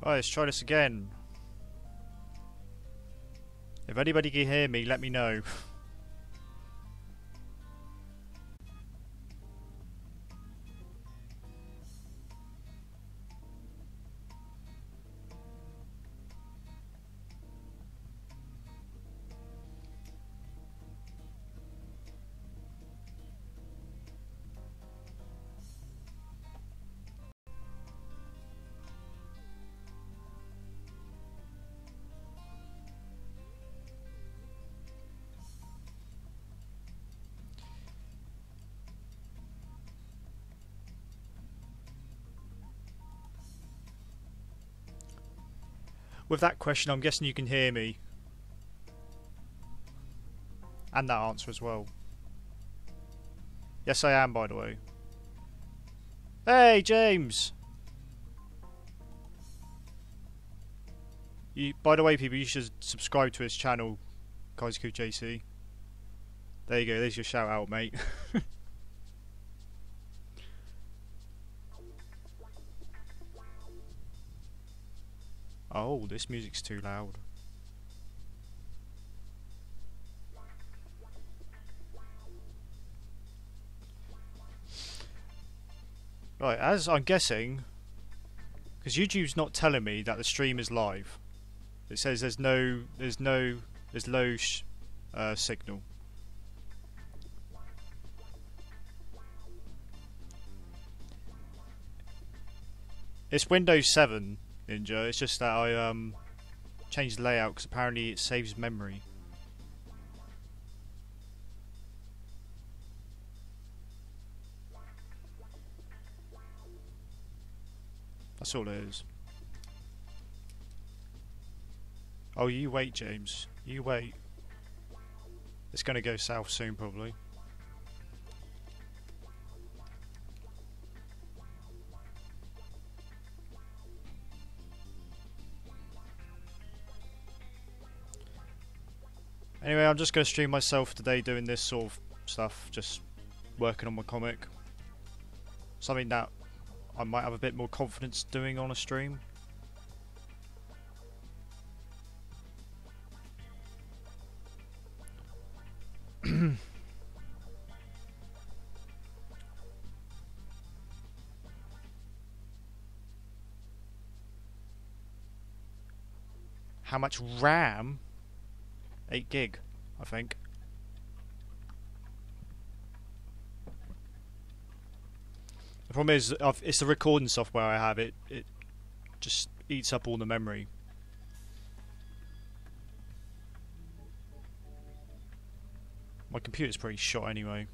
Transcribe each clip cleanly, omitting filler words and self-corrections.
Right, let's try this again. If anybody can hear me, let me know. With that question, I'm guessing you can hear me. And that answer as well. Yes, I am, by the way. Hey, James! By the way, people, you should subscribe to his channel, Kaiserku JC. There you go, there's your shout out, mate. Oh, this music's too loud. Right, as I'm guessing, because YouTube's not telling me that the stream is live. It says there's low signal. It's Windows 7, Ninja. It's just that I changed the layout because apparently it saves memory. That's all it is. Oh, you wait, James. You wait. It's gonna go south soon, probably. Anyway, I'm just gonna stream myself today doing this sort of stuff, just working on my comic. Something that I might have a bit more confidence doing on a stream. How much RAM? 8 gig, I think. The problem is, it's the recording software I have. It just eats up all the memory. My computer's pretty shot anyway.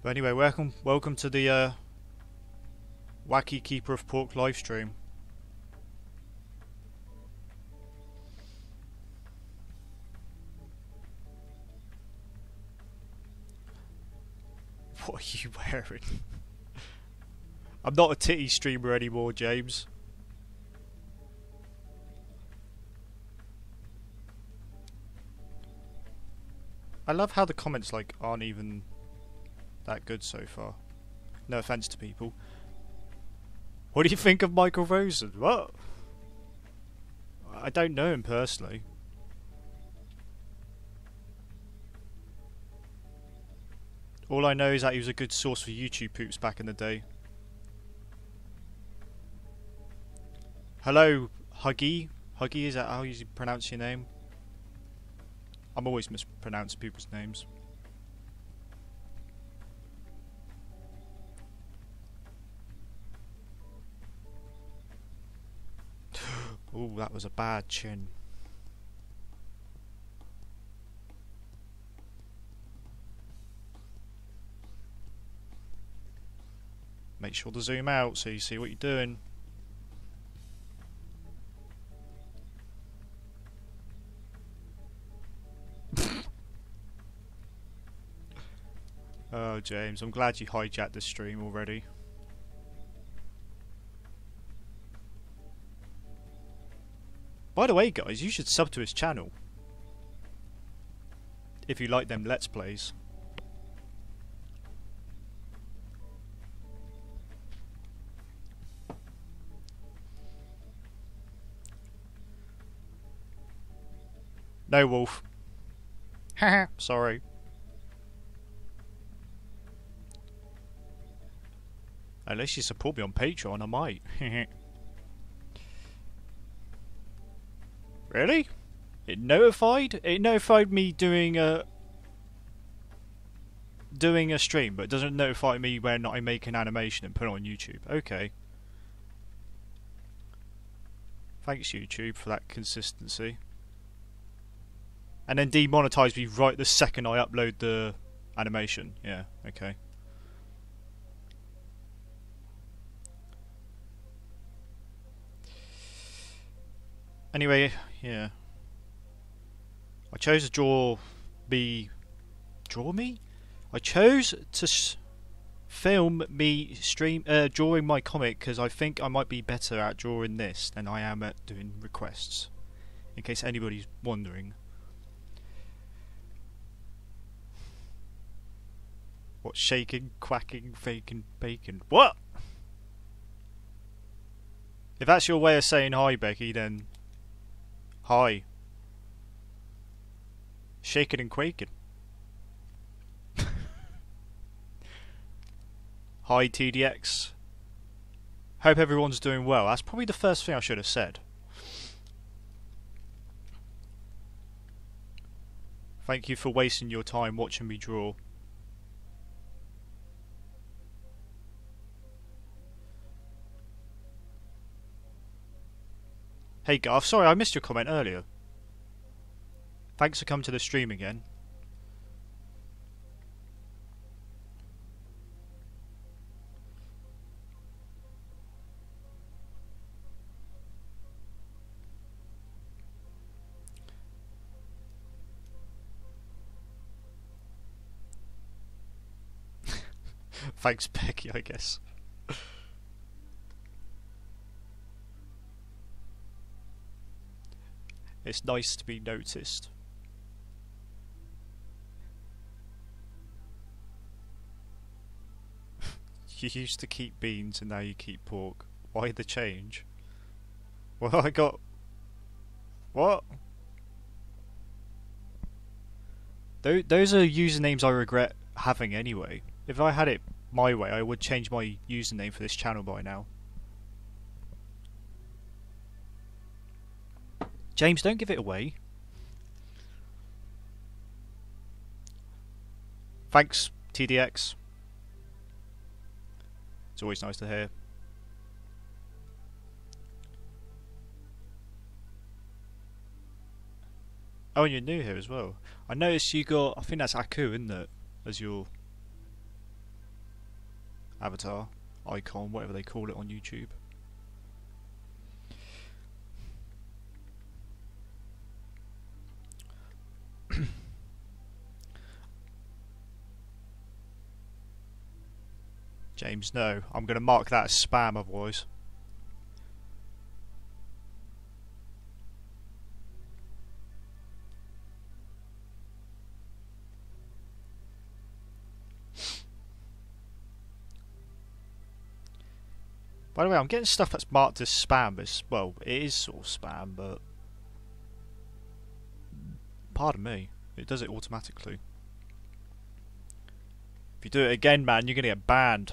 But anyway, welcome to the wacky Keeper of Pork live stream. What are you wearing? I'm not a titty streamer anymore, James. I love how the comments aren't even that good so far. No offense to people. What do you think of Michael Rosen? What? I don't know him personally. All I know is that he was a good source for YouTube poops back in the day. Hello, Huggy. Huggy, is that how you pronounce your name? I'm always mispronouncing people's names. Ooh, that was a bad chin. Make sure to zoom out so you see what you're doing. Oh, James, I'm glad you hijacked this stream already. By the way, guys, you should sub to his channel if you like them Let's Plays. No, Wolf. Haha, sorry. Unless you support me on Patreon, I might. Really? It notified? It notified me doing a stream, but it doesn't notify me when I make an animation and put it on YouTube. Okay. Thanks, YouTube, for that consistency. And then demonetize me right the second I upload the animation. Yeah, okay. Anyway, yeah. I chose to draw me... Draw me? I chose to film me drawing my comic because I think I might be better at drawing this than I am at doing requests. In case anybody's wondering. What, shaking, quacking, faking, bacon? What? If that's your way of saying hi, Becky, then... Hi. Shaking and quaking. Hi, TDX. Hope everyone's doing well. That's probably the first thing I should have said. Thank you for wasting your time watching me draw. Hey Garth, sorry I missed your comment earlier. Thanks for coming to the stream again. Thanks Becky, I guess. It's nice to be noticed. You used to keep beans and now you keep pork. Why the change? Well, I got... What? Those are usernames I regret having anyway. If I had it my way, I would change my username for this channel by now. James, don't give it away. Thanks, TDX. It's always nice to hear. Oh, and you're new here as well. I noticed you got, I think that's Aku, isn't it? As your avatar, icon, whatever they call it on YouTube. James, no. I'm going to mark that as spam otherwise. By the way, I'm getting stuff that's marked as spam. Well, it is sort of spam, but... Pardon me. It does it automatically. If you do it again, man, you're going to get banned.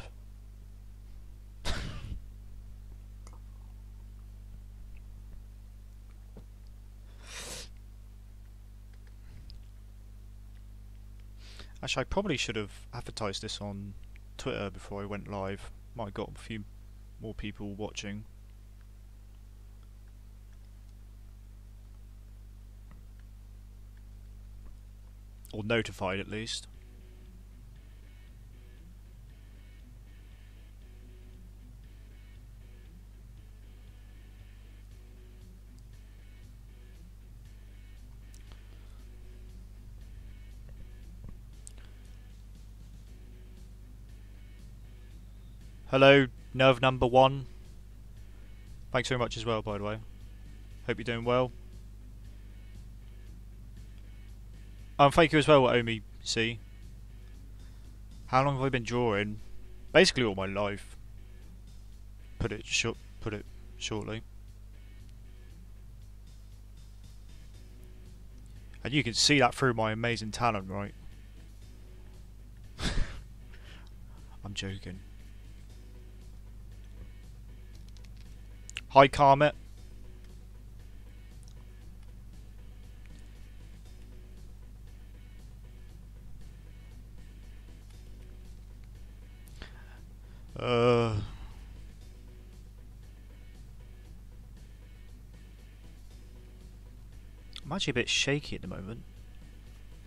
Actually, I probably should have advertised this on Twitter before I went live. Might have got a few more people watching. Or notified at least. Hello, Nerve number 1. Thanks very much as well, by the way. Hope you're doing well. Thank you as well, Omi C. How long have I been drawing? Basically all my life. Put it shortly. And you can see that through my amazing talent, right? I'm joking. Hi, Carmet. I'm actually a bit shaky at the moment.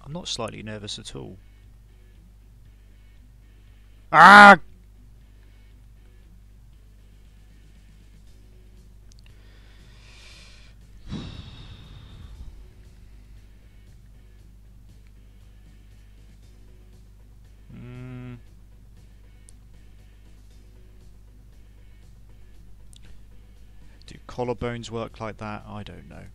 I'm not slightly nervous at all. Ah! Do collarbones work like that? I don't know.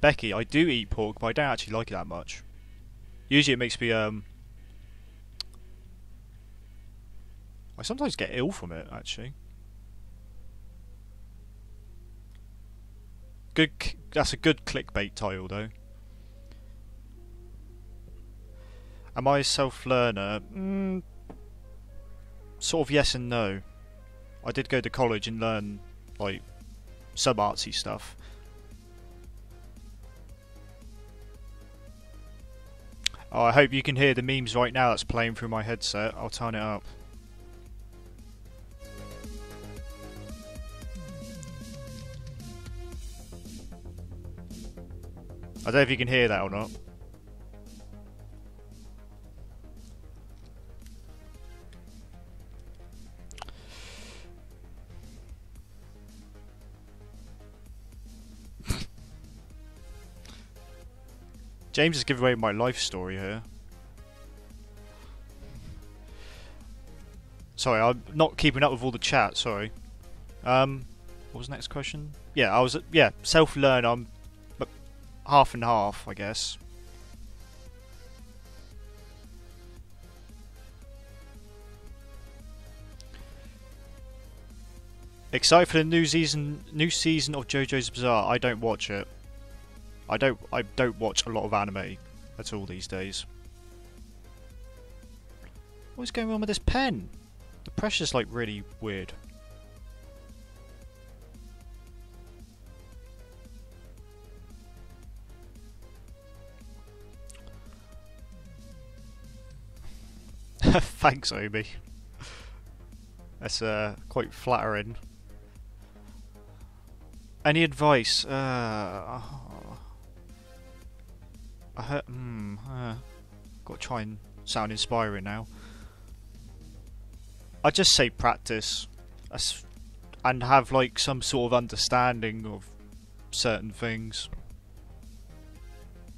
Becky, I do eat pork, but I don't actually like it that much. Usually it makes me I sometimes get ill from it, actually. That's a good clickbait title, though. Am I a self-learner? Sort of yes and no. I did go to college and learn, like, some artsy stuff. Oh, I hope you can hear the memes right now that's playing through my headset. I'll turn it up. I don't know if you can hear that or not. James is giving away my life story here. Sorry, I'm not keeping up with all the chat, sorry. What was the next question? Yeah, self-learn, I'm half and half, I guess. Excited for the new season of JoJo's Bizarre. I don't watch it. I don't watch a lot of anime at all these days. What's going on with this pen? The pressure's like really weird. Thanks, Obi. That's quite flattering. Any advice? Got to try and sound inspiring now. I'd just say practice, and have like some sort of understanding of certain things.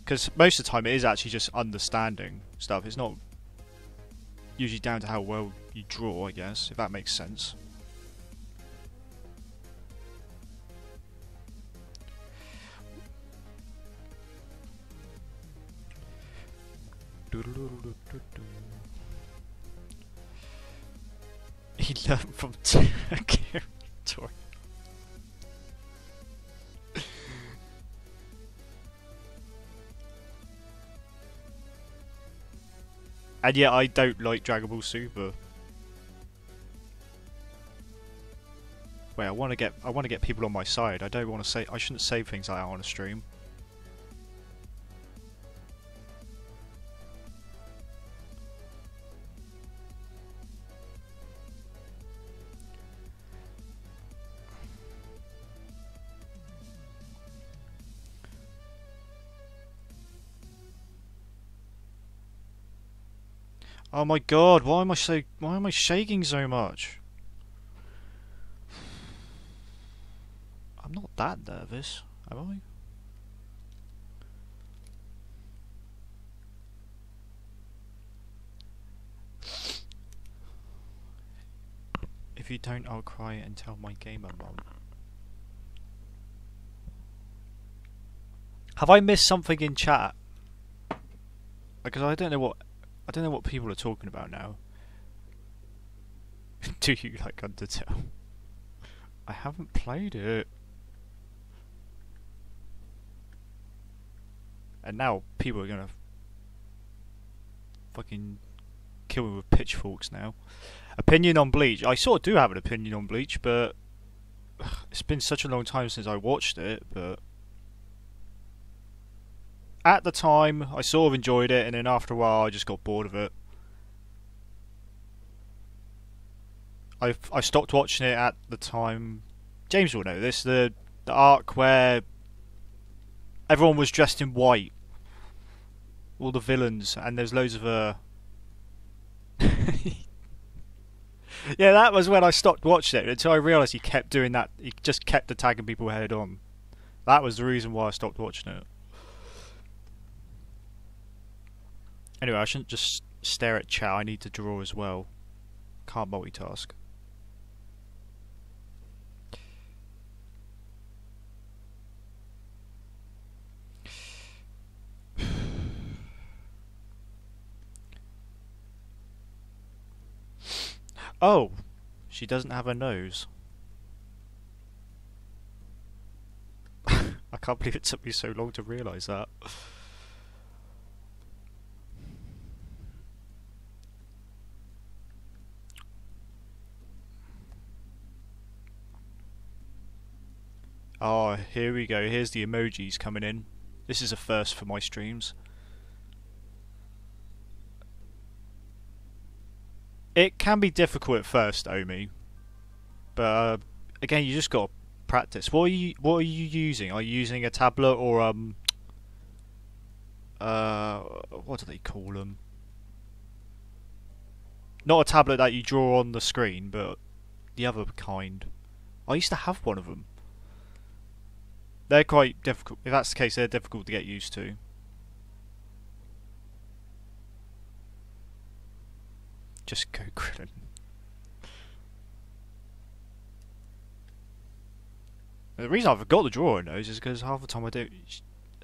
Because most of the time it is actually just understanding stuff. It's not usually down to how well you draw, I guess, if that makes sense. He learned from Tori. And yet I don't like Dragon Ball Super. Wait, I want to get people on my side. I shouldn't say things like that on a stream. Oh my god, why am I shaking so much? I'm not that nervous, am I? you don't, I'll cry and tell my gamer mom. Have I missed something in chat? Because I don't know what people are talking about now. Do you like Undertale? I haven't played it. And now people are gonna fucking kill me with pitchforks now. Opinion on Bleach. I sort of do have an opinion on Bleach, but it's been such a long time since I watched it, but at the time I sort of enjoyed it, and then after a while I just got bored of it. I stopped watching it at the time. James will know this, the arc where everyone was dressed in white. All the villains, and there's loads of yeah, that was when I stopped watching it, until I realised he kept doing that. He just kept attacking people head on. That was the reason why I stopped watching it. Anyway, I shouldn't just stare at chat, I need to draw as well. Can't multitask. Oh, she doesn't have a nose. I can't believe it took me so long to realise that. Oh, here we go. Here's the emojis coming in. This is a first for my streams. It can be difficult at first, Omi, but again, you just got to practice. What are you using? Are you using a tablet or what do they call them? Not a tablet that you draw on the screen, but the other kind. I used to have one of them. They're quite difficult. If that's the case, they're difficult to get used to. Just go Krillin. The reason I forgot to draw her nose is because half the time I do,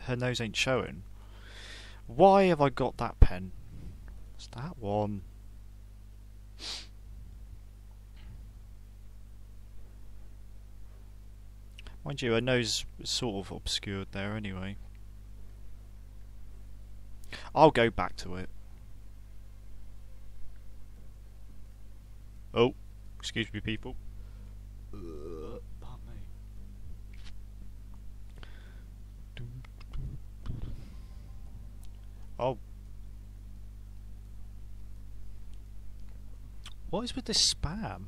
her nose ain't showing. Why have I got that pen? It's that one. Mind you, her nose is sort of obscured there anyway. I'll go back to it. Oh, excuse me, people. Pardon me. Oh. What is with this spam?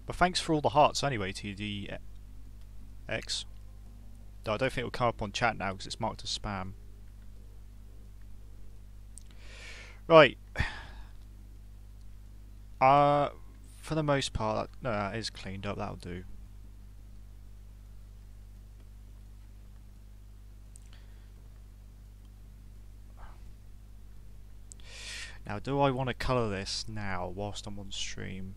But thanks for all the hearts anyway, TDX. I don't think it'll come up on chat now because it's marked as spam. Right. For the most part, no, that is cleaned up, that'll do. Now, do I want to colour this now, whilst I'm on stream?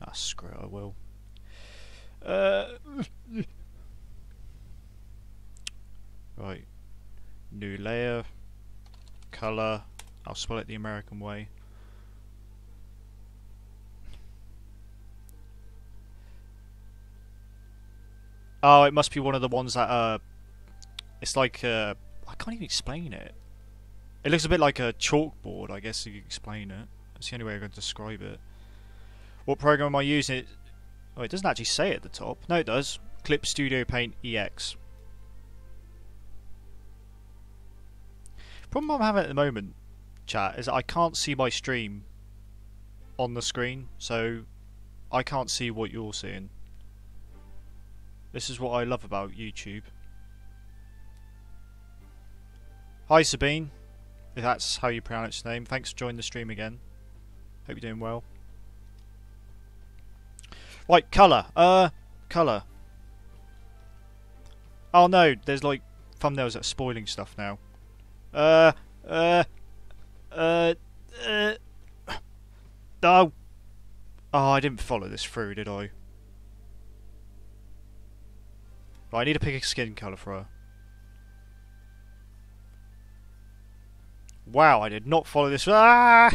Ah, screw it, I will. Right. New layer. Colour. I'll spell it the American way. Oh, it must be one of the ones that it's like I can't even explain it. It looks a bit like a chalkboard, I guess you can explain it. That's the only way I'm going to describe it. What program am I using? Oh, it doesn't actually say it at the top. No, it does. Clip Studio Paint EX. Problem I'm having at the moment, chat, is that I can't see my stream on the screen, so I can't see what you're seeing. This is what I love about YouTube. Hi Sabine, if that's how you pronounce your name. Thanks for joining the stream again. Hope you're doing well. Right, colour. Colour. Oh no, there's like thumbnails that are spoiling stuff now. Oh! Oh, I didn't follow this through, did I? Right, I need to pick a skin colour for her. Wow, I did not follow this. Ah!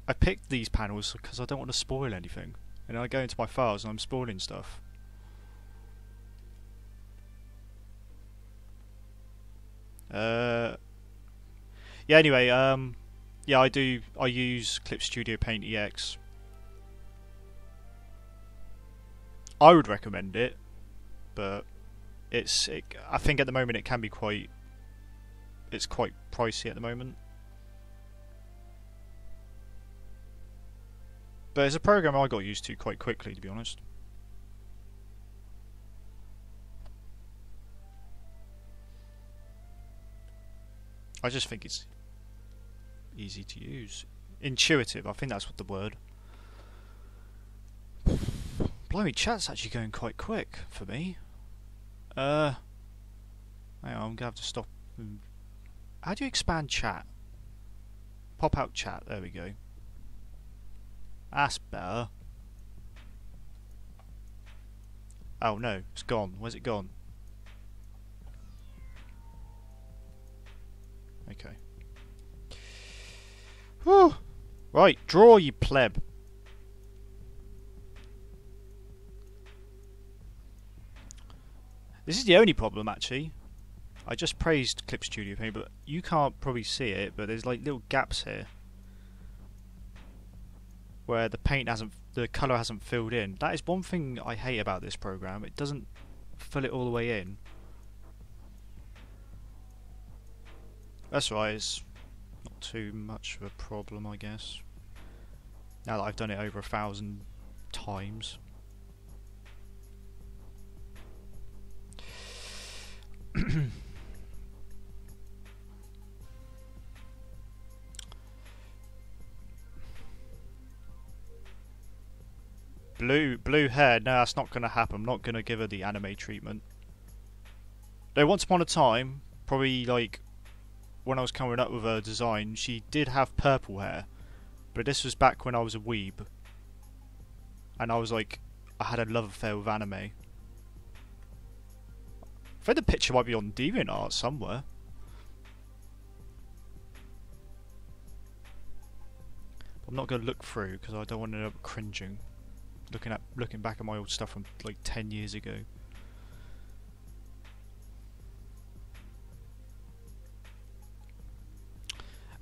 I picked these panels because I don't want to spoil anything. And I go into my files and I'm spoiling stuff. Yeah, anyway, yeah, I use Clip Studio Paint EX. I would recommend it, but I think at the moment it can be it's quite pricey at the moment. But it's a program I got used to quite quickly, to be honest. I just think it's easy to use. Intuitive, I think that's what the word. Blimey, chat's actually going quite quick for me. Hang on, I'm gonna have to stop. How do you expand chat? Pop out chat, there we go. That's better. Oh no, it's gone. Where's it gone? Okay. Whew. Right, draw, you pleb. This is the only problem, actually. I just praised Clip Studio Paint, but you can't probably see it, but there's like little gaps here where the colour hasn't filled in. That is one thing I hate about this program. It doesn't fill it all the way in. That's right, it's not too much of a problem, I guess. Now that I've done it over 1,000 times. Blue hair, no, that's not going to happen. I'm not going to give her the anime treatment. Though once upon a time, probably like when I was coming up with her design, she did have purple hair. But this was back when I was a weeb. And I was like, I had a love affair with anime. I think the picture might be on DeviantArt somewhere. I'm not going to look through because I don't want to end up cringing. Looking back at my old stuff from like 10 years ago.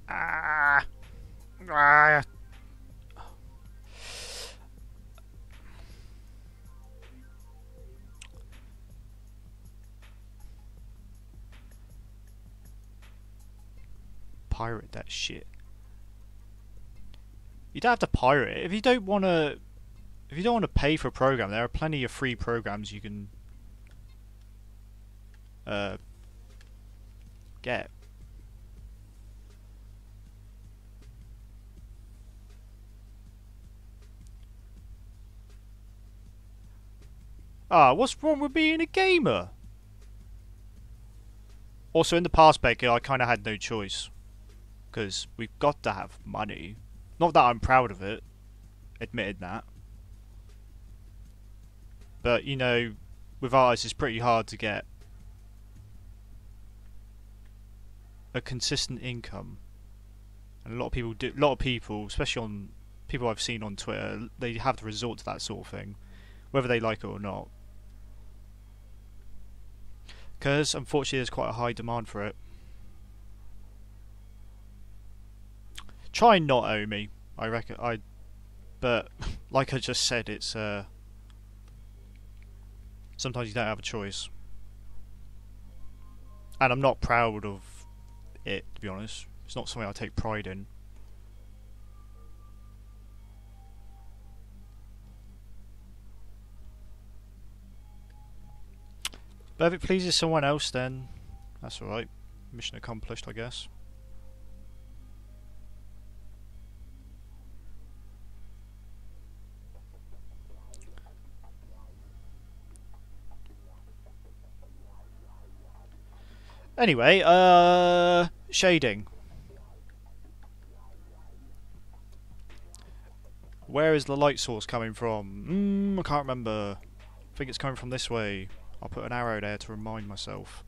Ah! Ah! Pirate that shit. You don't have to pirate it if you don't want to. If you don't want to pay for a program, there are plenty of free programs you can get. Ah, what's wrong with being a gamer? Also, in the past, Baker, I kind of had no choice. Because we've got to have money. Not that I'm proud of it. Admitted that. But, you know, with artists it's pretty hard to get a consistent income. And a lot of people, especially on people I've seen on Twitter, they have to resort to that sort of thing. Whether they like it or not. Because, unfortunately, there's quite a high demand for it. Try and not owe me, I reckon. But, like I just said, it's sometimes you don't have a choice. And I'm not proud of it, to be honest. It's not something I take pride in. But if it pleases someone else, then that's alright. Mission accomplished, I guess. Anyway, shading. Where is the light source coming from? I can't remember. I think it's coming from this way. I'll put an arrow there to remind myself.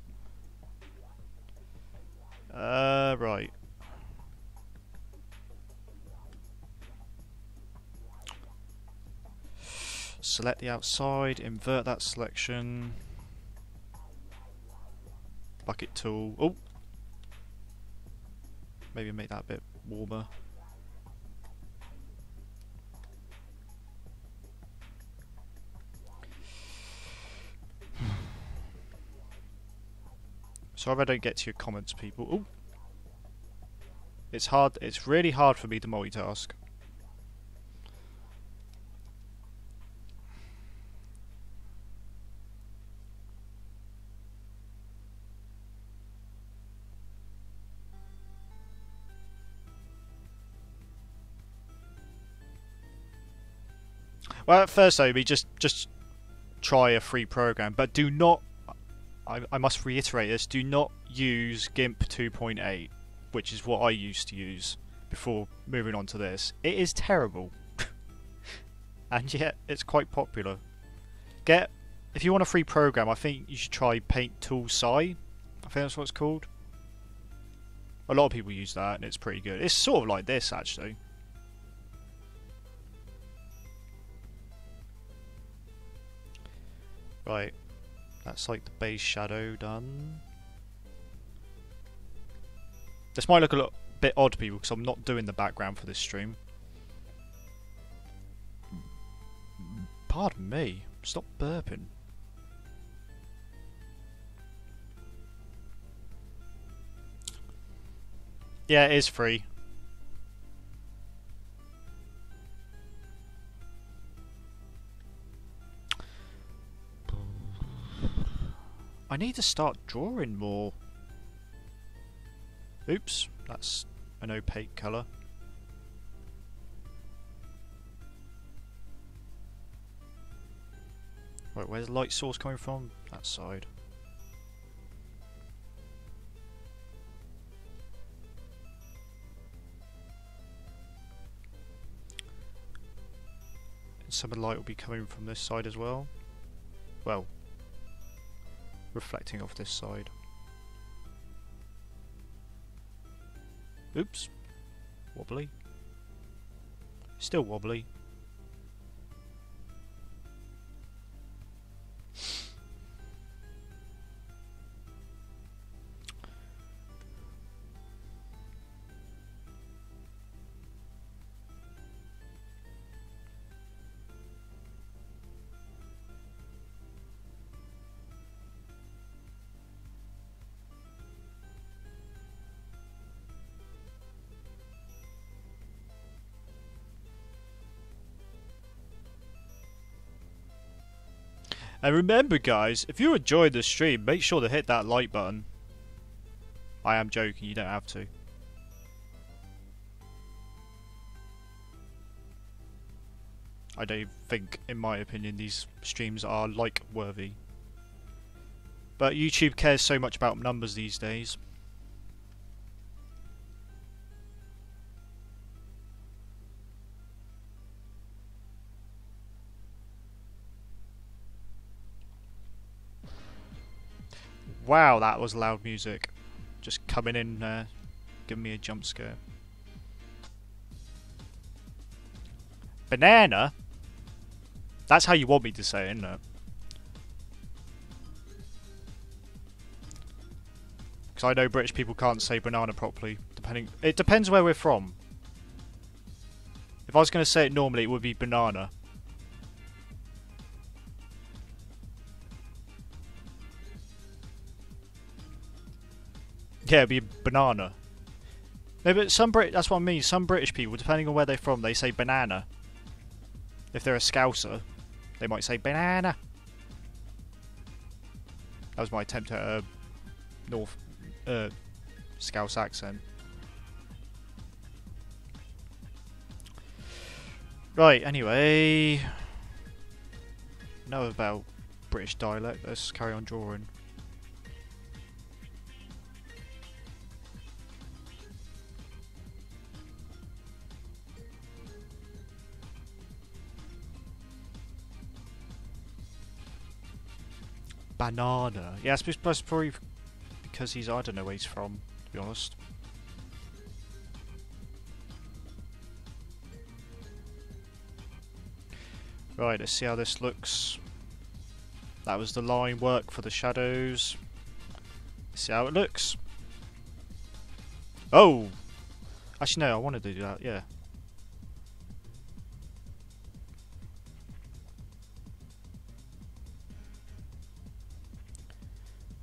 Right. Select the outside, invert that selection. Bucket tool. Oh! Maybe make that a bit warmer. Sorry if I don't get to your comments, people. Oh! It's hard. It's really hard for me to multitask. Well, at first, Obi, just try a free program, but do not. I must reiterate this: do not use GIMP 2.8, which is what I used to use before moving on to this. It is terrible, and yet it's quite popular. If you want a free program, I think you should try Paint Tool Sci. I think that's what it's called. A lot of people use that, and it's pretty good. It's sort of like this, actually. Right, that's like the base shadow done. This might look a little bit odd, people, because I'm not doing the background for this stream. Pardon me, stop burping. Yeah, it is free. I need to start drawing more. Oops, that's an opaque colour. Right, where's the light source coming from? That side. And some of the light will be coming from this side as well. Well, reflecting off this side. Oops. Wobbly. Still wobbly. And remember, guys, if you enjoyed the stream, make sure to hit that like button. I am joking, you don't have to. I don't think, in my opinion, these streams are like-worthy. But YouTube cares so much about numbers these days. Wow, that was loud music. Just coming in there, giving me a jump scare. Banana? That's how you want me to say it, isn't it? Because I know British people can't say banana properly. It depends where we're from. If I was going to say it normally, it would be banana. Yeah, it'd be a banana. No, but that's what I mean. Some British people, depending on where they're from, they say banana. If they're a Scouser, they might say banana. That was my attempt at a North Scouse accent. Right, anyway. Know about British dialect. Let's carry on drawing. banana. Yeah, that's probably because he's, I don't know where he's from, to be honest. Right, let's see how this looks. That was the line work for the shadows. Let's see how it looks. Oh! Actually, no, I wanted to do that, yeah.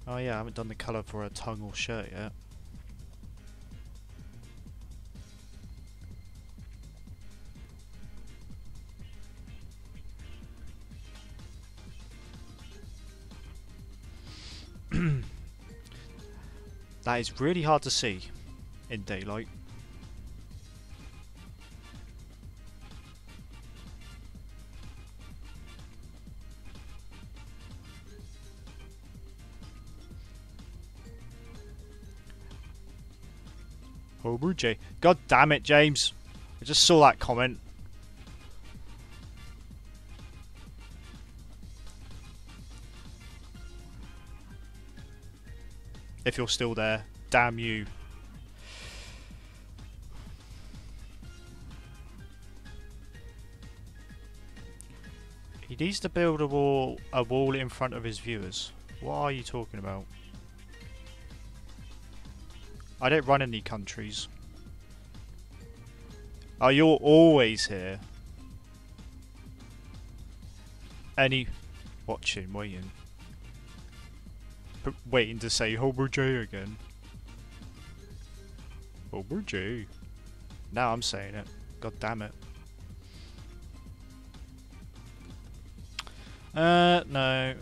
Oh yeah, I haven't done the colour for her tongue or shirt yet. That is really hard to see in daylight. Oh, J. God damn it, James. I just saw that comment. If you're still there, damn you. He needs to build a wall in front of his viewers. What are you talking about? I don't run any countries. Oh, you're always here. Watching, waiting to say Homer J again. Homer J. Now I'm saying it. God damn it. No.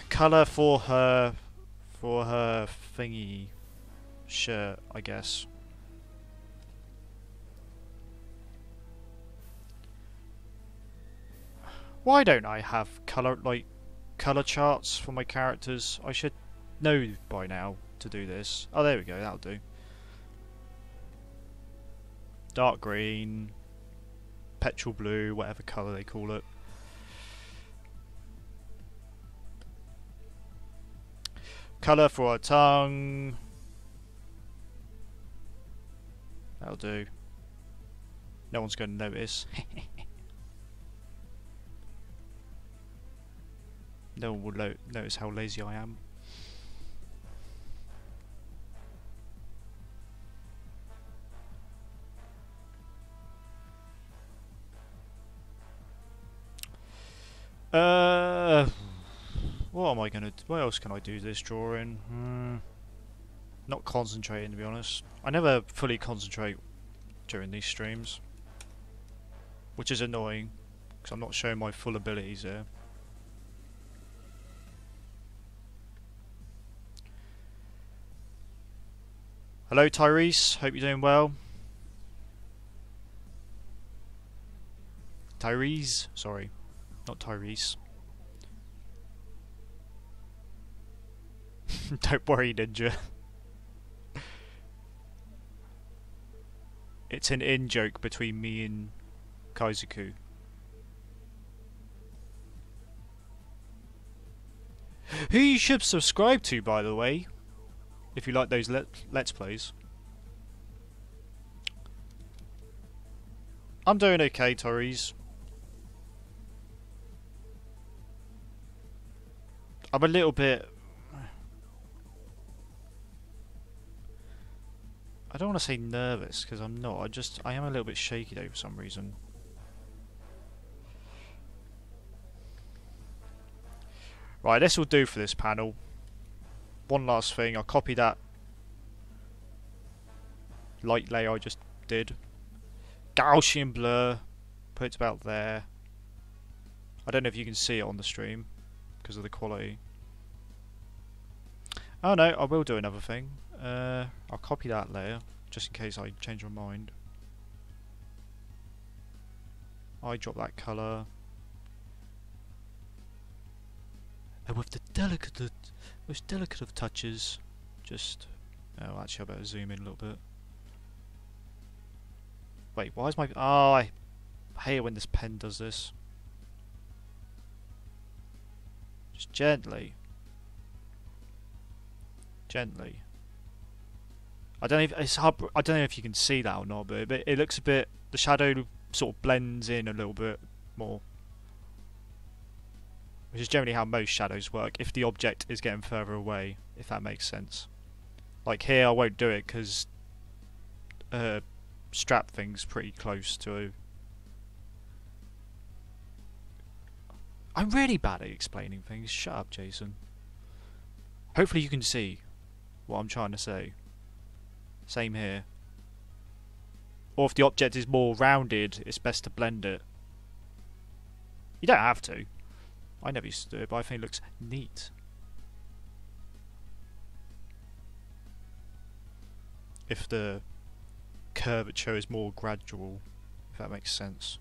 Colour for her thingy shirt, I guess. Why don't I have colour charts for my characters? I should know by now to do this. Oh, there we go. That'll do. Dark green, petrol blue, whatever colour they call it. Colour for our tongue. That'll do. No one's going to notice. No one will notice how lazy I am. What am I gonna do? What else can I do this drawing? Not concentrating, to be honest. I never fully concentrate during these streams, which is annoying because I'm not showing my full abilities here. Hello Tyrese, hope you're doing well. Tyrese, sorry, not Tyrese. Don't worry, Ninja. It's an in-joke between me and Kaizoku. Who you should subscribe to, by the way, if you like those Let's Plays. I'm doing okay, Tyrese. I'm a little bit... I don't want to say nervous, because I'm not. I am a little bit shaky though for some reason. Right, this will do for this panel. One last thing, I'll copy that light layer I just did. Gaussian blur, put it about there. I don't know if you can see it on the stream because of the quality. Oh no, I will do another thing. I'll copy that layer just in case I change my mind. I drop that colour. And with the most delicate of touches, just... Oh, actually I better zoom in a little bit. Wait, why is my... Oh, I hate it when this pen does this. Gently. Gently. I don't know if it's hard, I don't know if you can see that or not, but it looks a bit. The shadow sort of blends in a little bit more, which is generally how most shadows work. If the object is getting further away, if that makes sense. Like here, I won't do it because strap thing's pretty close to. I'm really bad at explaining things. Shut up, Jason. Hopefully you can see what I'm trying to say. Same here. Or if the object is more rounded, it's best to blend it. You don't have to. I never used to do it, but I think it looks neat. If the curvature is more gradual, if that makes sense.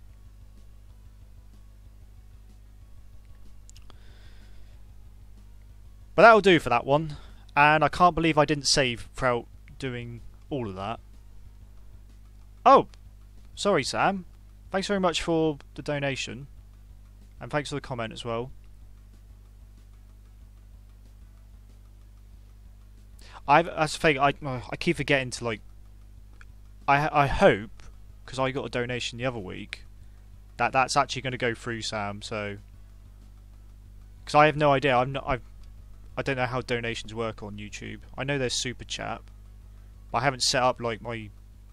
But that'll do for that one. And I can't believe I didn't save throughout doing all of that. Oh! Sorry, Sam. Thanks very much for the donation. And thanks for the comment as well. That's the thing, I keep forgetting to, like... I hope, because I got a donation the other week, that's actually going to go through, Sam, so... Because I have no idea, I don't know how donations work on YouTube. I know there's Super Chat, but I haven't set up like my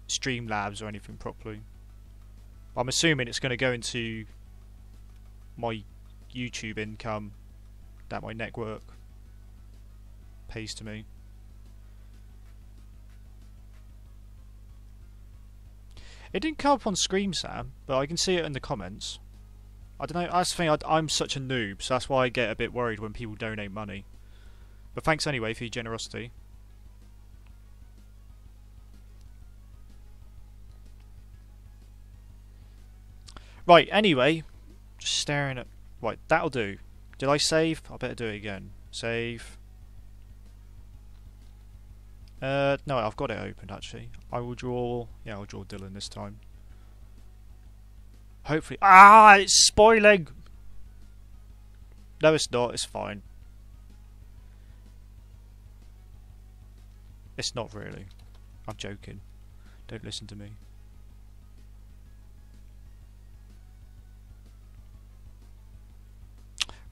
Streamlabs or anything properly. But I'm assuming it's going to go into my YouTube income that my network pays to me. It didn't come up on screen, Sam, but I can see it in the comments. I don't know, that's the thing, I'm such a noob, so that's why I get a bit worried when people donate money. But thanks anyway for your generosity. Right, anyway, just staring at... Right, that'll do. Did I save? I better do it again. Save. No, I've got it opened actually. I will draw... Yeah, I'll draw Dylan this time. Hopefully... Ah, it's spoiling! No, it's not. It's fine. It's not really. I'm joking. Don't listen to me.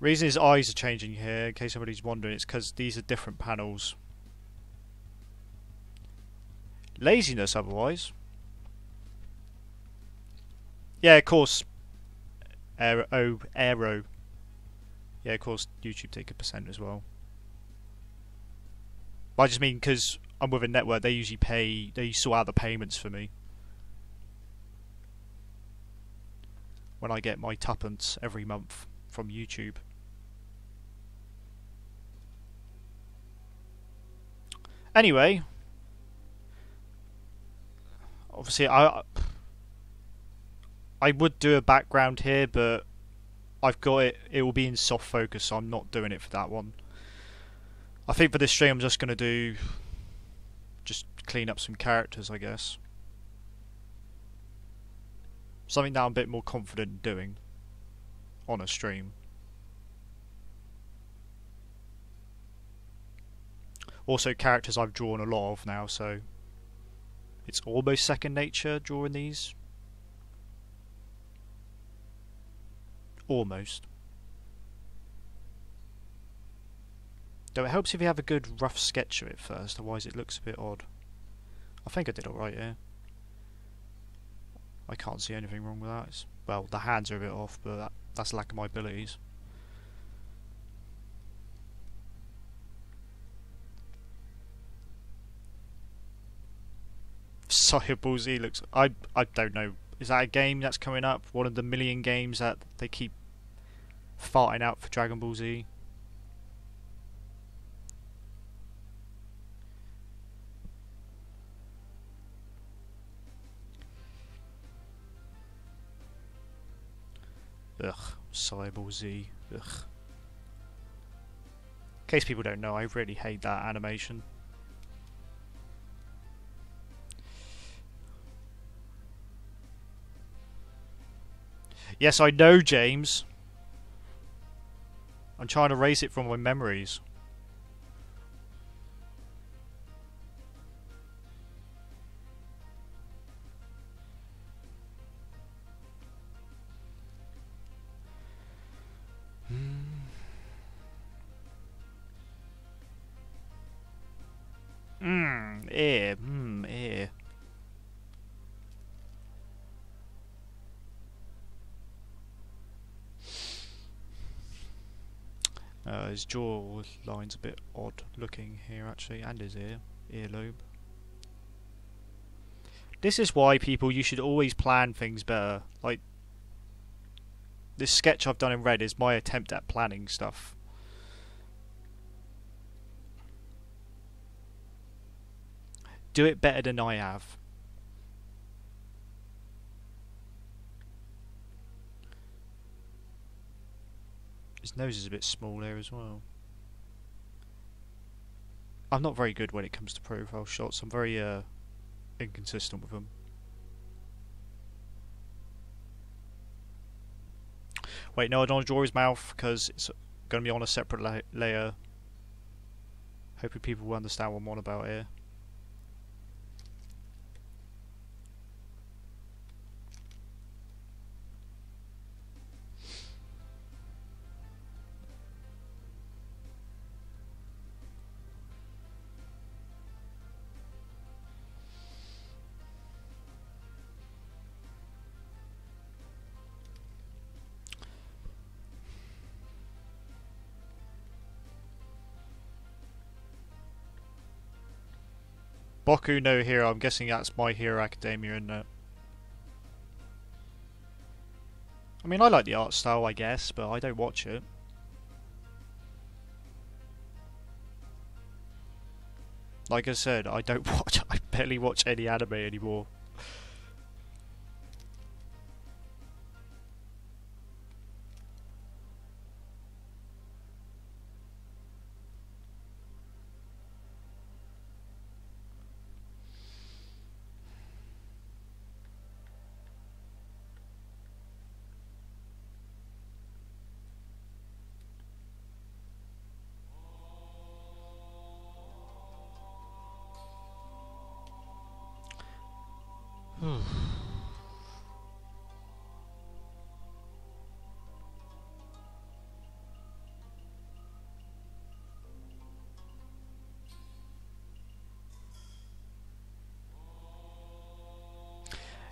Reason his eyes are changing here, in case somebody's wondering, it's because these are different panels. Laziness otherwise. Yeah, of course. Aero. Yeah, of course, YouTube take a % as well. But I just mean because I'm with a network, they usually sort out the payments for me. When I get my tuppence every month from YouTube. Anyway, obviously I would do a background here, but I've got it. It will be in soft focus, so I'm not doing it for that one. I think for this stream I'm just going to just clean up some characters, I guess. Something that I'm a bit more confident in doing on a stream. Also characters I've drawn a lot of now, so it's almost second nature drawing these. Almost. Though it helps if you have a good rough sketch of it first, otherwise it looks a bit odd. I think I did alright here. I can't see anything wrong with that. Well, the hands are a bit off, but that's lack of my abilities. Ball Z looks... I don't know. Is that a game that's coming up? One of the million games that they keep farting out for Dragon Ball Z? Ugh, Cyborg Z. Ugh. In case people don't know, I really hate that animation. Yes, I know, James. I'm trying to erase it from my memories. Ear. Ear. His jaw line's a bit odd looking here actually, and his earlobe. This is why people, you should always plan things better. Like, this sketch I've done in red is my attempt at planning stuff. Do it better than I have. His nose is a bit small there as well. I'm not very good when it comes to profile shots. I'm very inconsistent with them. Wait, no, I don't want to draw his mouth because it's going to be on a separate layer. Hoping people will understand what I'm on about here. Boku no Hero, I'm guessing that's My Hero Academia, isn't it? I mean, I like the art style, I guess, but I don't watch it. Like I said, I barely watch any anime anymore.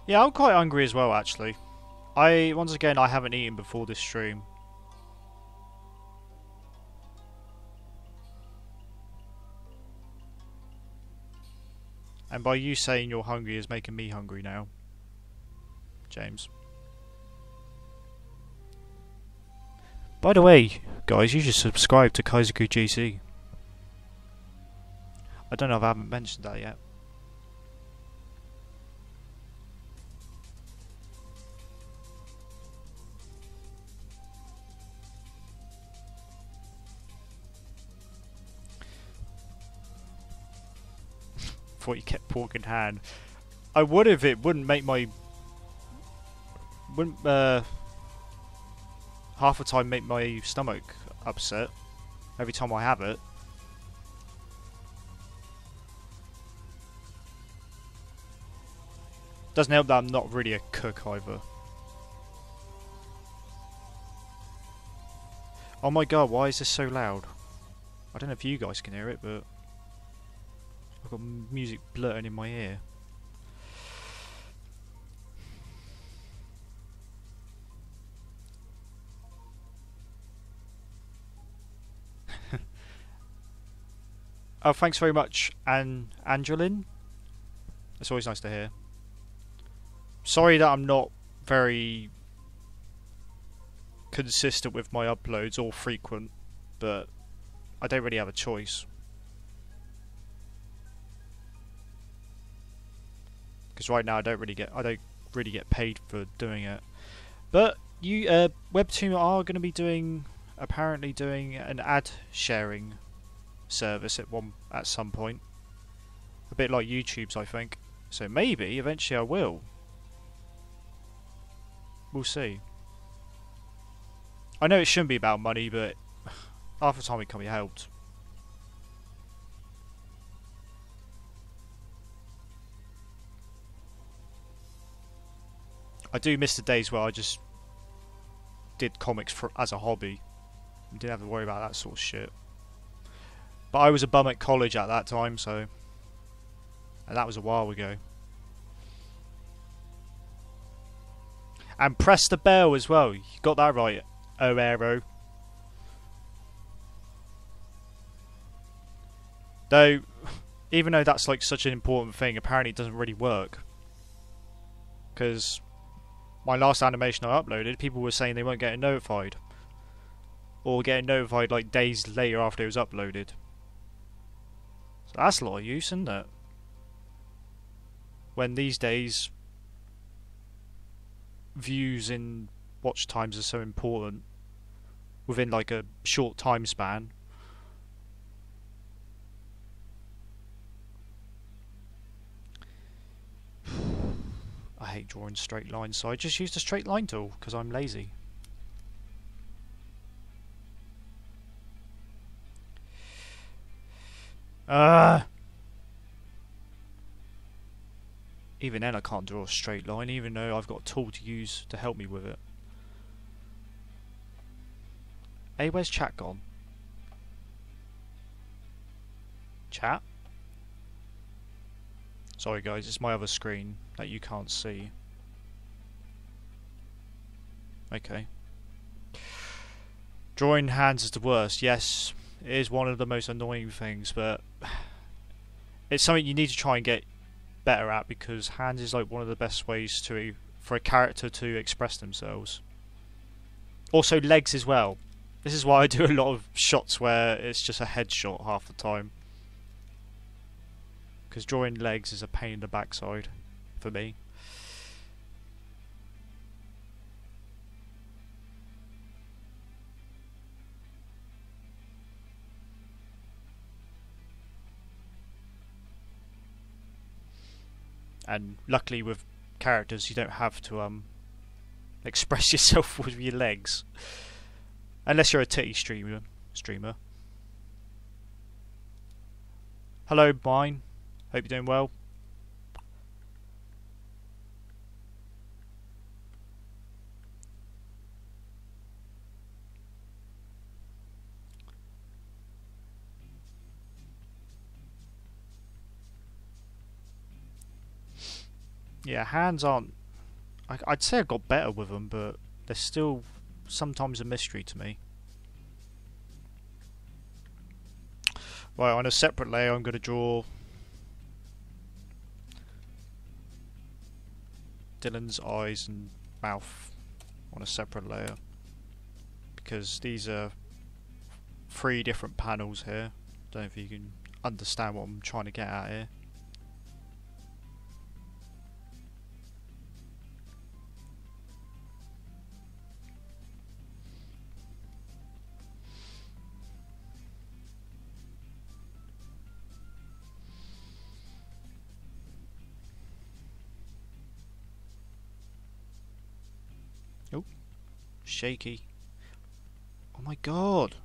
Yeah, I'm quite hungry as well, actually. Once again, I haven't eaten before this stream. And by you saying you're hungry is making me hungry now, James. By the way, guys, you should subscribe to Kaizoku GC. I don't know if I haven't mentioned that yet. Thought you kept pork in hand. I would if it wouldn't make my half the time make my stomach upset every time I have it. Doesn't help that I'm not really a cook either. Oh my god, why is this so loud? I don't know if you guys can hear it, but I've got music blurting in my ear. Oh, thanks very much, Angeline. It's always nice to hear. Sorry that I'm not very consistent with my uploads or frequent, but I don't really have a choice. Because right now I don't really get paid for doing it. But you Webtoon are going to be apparently doing an ad sharing service at some point. A bit like YouTube's, I think. So maybe eventually I will. We'll see. I know it shouldn't be about money, but half the time it can't be helped. I do miss the days where I just did comics as a hobby. You didn't have to worry about that sort of shit. But I was a bum at college at that time, so... And that was a while ago. And press the bell as well. You got that right, O'Aro. Though, even though that's like such an important thing, apparently it doesn't really work. Because my last animation I uploaded, people were saying they weren't getting notified. Or getting notified like days later after it was uploaded. So that's a lot of use, isn't it? When these days, views and watch times are so important within like a short time span. I hate drawing straight lines, so I just use the straight line tool because I'm lazy. Even then I can't draw a straight line, even though I've got a tool to use to help me with it. Hey, where's chat gone? Chat? Sorry guys, it's my other screen that you can't see. Okay. Drawing hands is the worst. Yes, it is one of the most annoying things, but it's something you need to try and get better at, because hands is like one of the best ways for a character to express themselves. Also legs as well. This is why I do a lot of shots where it's just a headshot half the time. Because drawing legs is a pain in the backside for me. And luckily with characters you don't have to express yourself with your legs. Unless you're a titty streamer. Hello, mine. Hope you're doing well. Yeah, hands aren't... I'd say I got better with them, but they're still sometimes a mystery to me. Right, on a separate layer I'm going to draw Dylan's eyes and mouth on a separate layer, because these are 3 different panels here. Don't know if you can understand what I'm trying to get at here. Oh, shaky. Oh my god.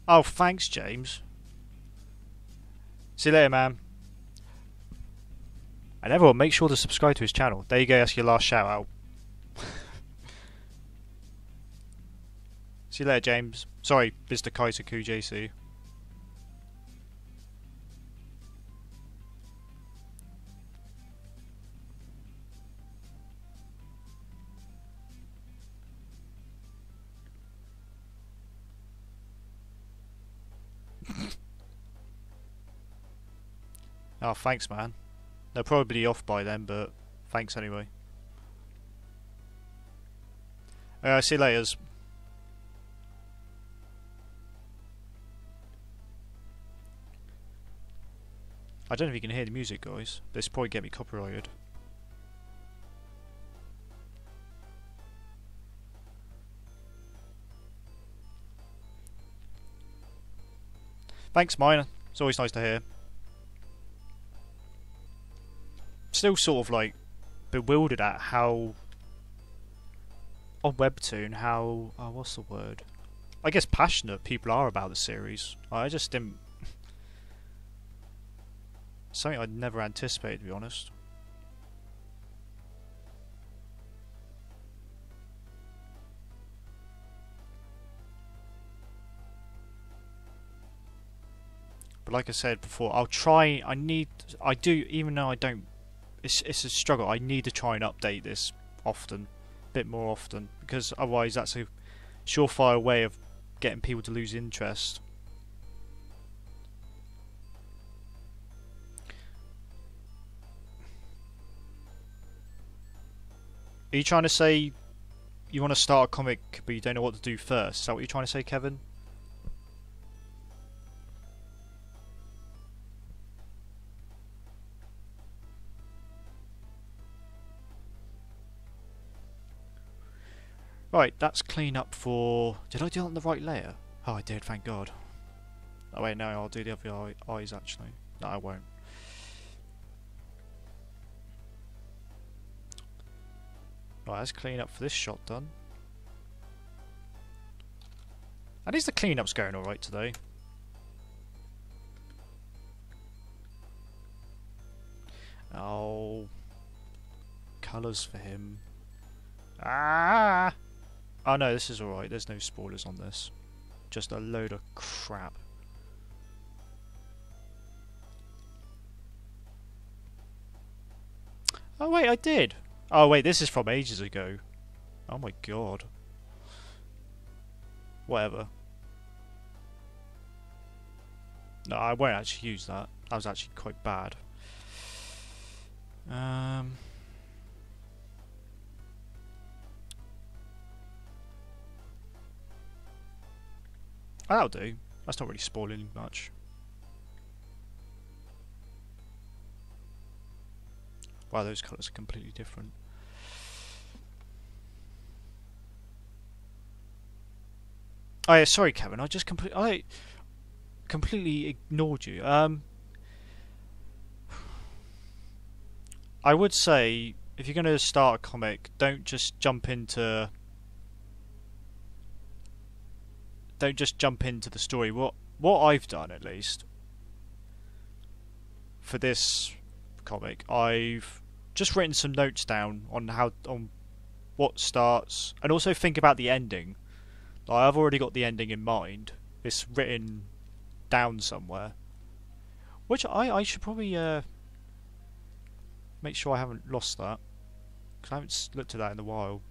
Oh, thanks, James. See you later, man. And everyone, make sure to subscribe to his channel. There you go, that's your last shout out. See you later, James. Sorry, Mr. Kaisaku JC. Oh, thanks, man. They'll probably be off by then, but thanks anyway. See you later. I don't know if you can hear the music, guys, but it's probably get me copyrighted. Thanks, mine. It's always nice to hear. still sort of like bewildered at how on Webtoon how what's the word? I guess passionate people are about the series. I just didn't. Something I'd never anticipated, to be honest. But like I said before, I'll try. I do, even though I don't. It's a struggle. I need to try and update this often, a bit more often, because otherwise that's a surefire way of getting people to lose interest. Are you trying to say you want to start a comic but you don't know what to do first? Is that what you're trying to say, Kevin? Right, that's clean up for... Did I do it on the right layer? Oh, I did, thank God. Oh wait, no, I'll do the other eyes actually. No, I won't. Right, that's clean up for this shot done. At least the cleanup's going alright today. Oh. Colours for him. Ah! Oh no, this is alright. There's no spoilers on this. Just a load of crap. Oh wait, I did! Oh wait, this is from ages ago. Oh my god. Whatever. No, I won't actually use that. That was actually quite bad. That'll do. That's not really spoiling much. Wow, those colours are completely different. Oh yeah, sorry Kevin, I completely ignored you. I would say, if you're going to start a comic, don't just jump into the story. What I've done, at least, for this comic, I've just written some notes down on what starts, and also think about the ending. Like, I've already got the ending in mind. It's written down somewhere, which I should probably make sure I haven't lost that, because I haven't looked at that in a while.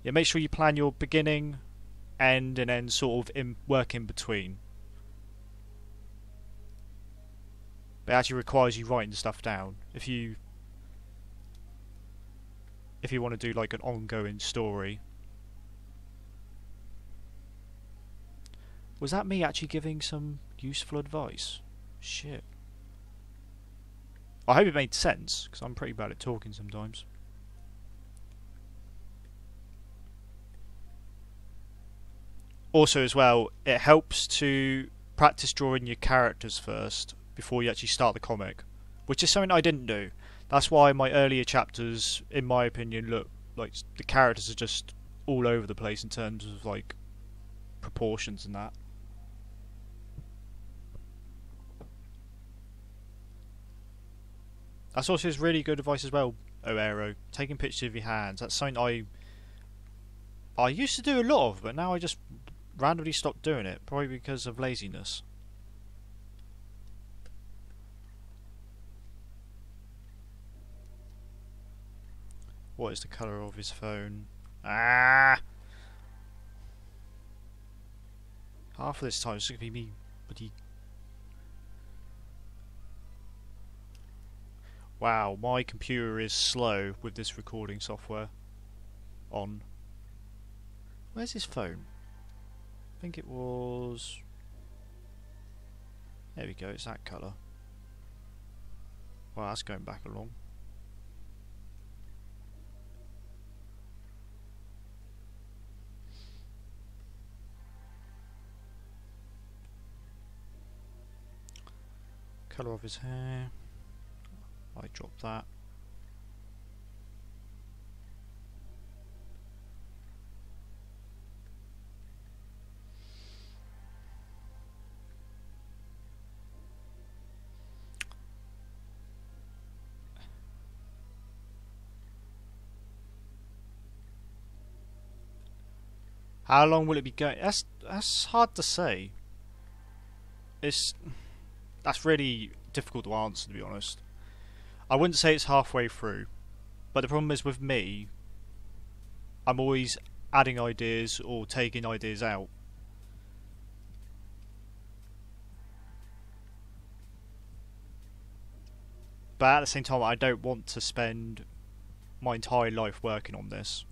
Yeah, make sure you plan your beginning, end, and then sort of work in between. But it actually requires you writing stuff down. If you want to do like an ongoing story. Was that me actually giving some useful advice? Shit. I hope it made sense, because I'm pretty bad at talking sometimes. Also as well, it helps to practice drawing your characters first before you actually start the comic, which is something I didn't do. That's why my earlier chapters, in my opinion, look like the characters are just all over the place in terms of like proportions and that. That's also really good advice as well, Oero. Taking pictures of your hands. That's something I used to do a lot of, but now I just randomly stopped doing it, probably because of laziness. What is the colour of his phone? Ah! Half of this time it's going to be me bloody... Wow, my computer is slow with this recording software on. Where's his phone? I think it was... There we go, it's that colour. Wow, that's going back along. Colour of his hair. I dropped that. How long will it be going? That's hard to say. That's really difficult to answer, to be honest. I wouldn't say it's halfway through, but the problem is with me, I'm always adding ideas or taking ideas out. But at the same time, I don't want to spend my entire life working on this.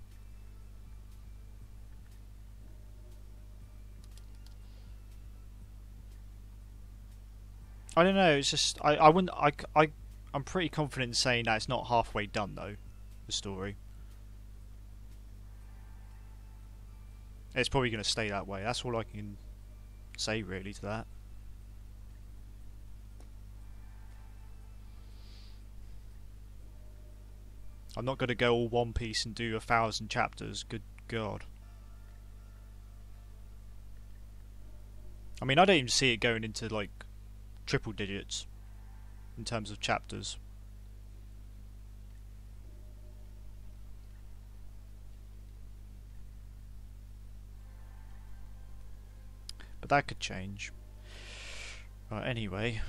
I don't know, it's just I wouldn't I'm pretty confident in saying that it's not halfway done though, the story. It's probably going to stay that way. That's all I can say really to that. I'm not going to go all One Piece and do 1,000 chapters. Good God. I mean, I don't even see it going into like triple digits in terms of chapters. But that could change. Right, anyway.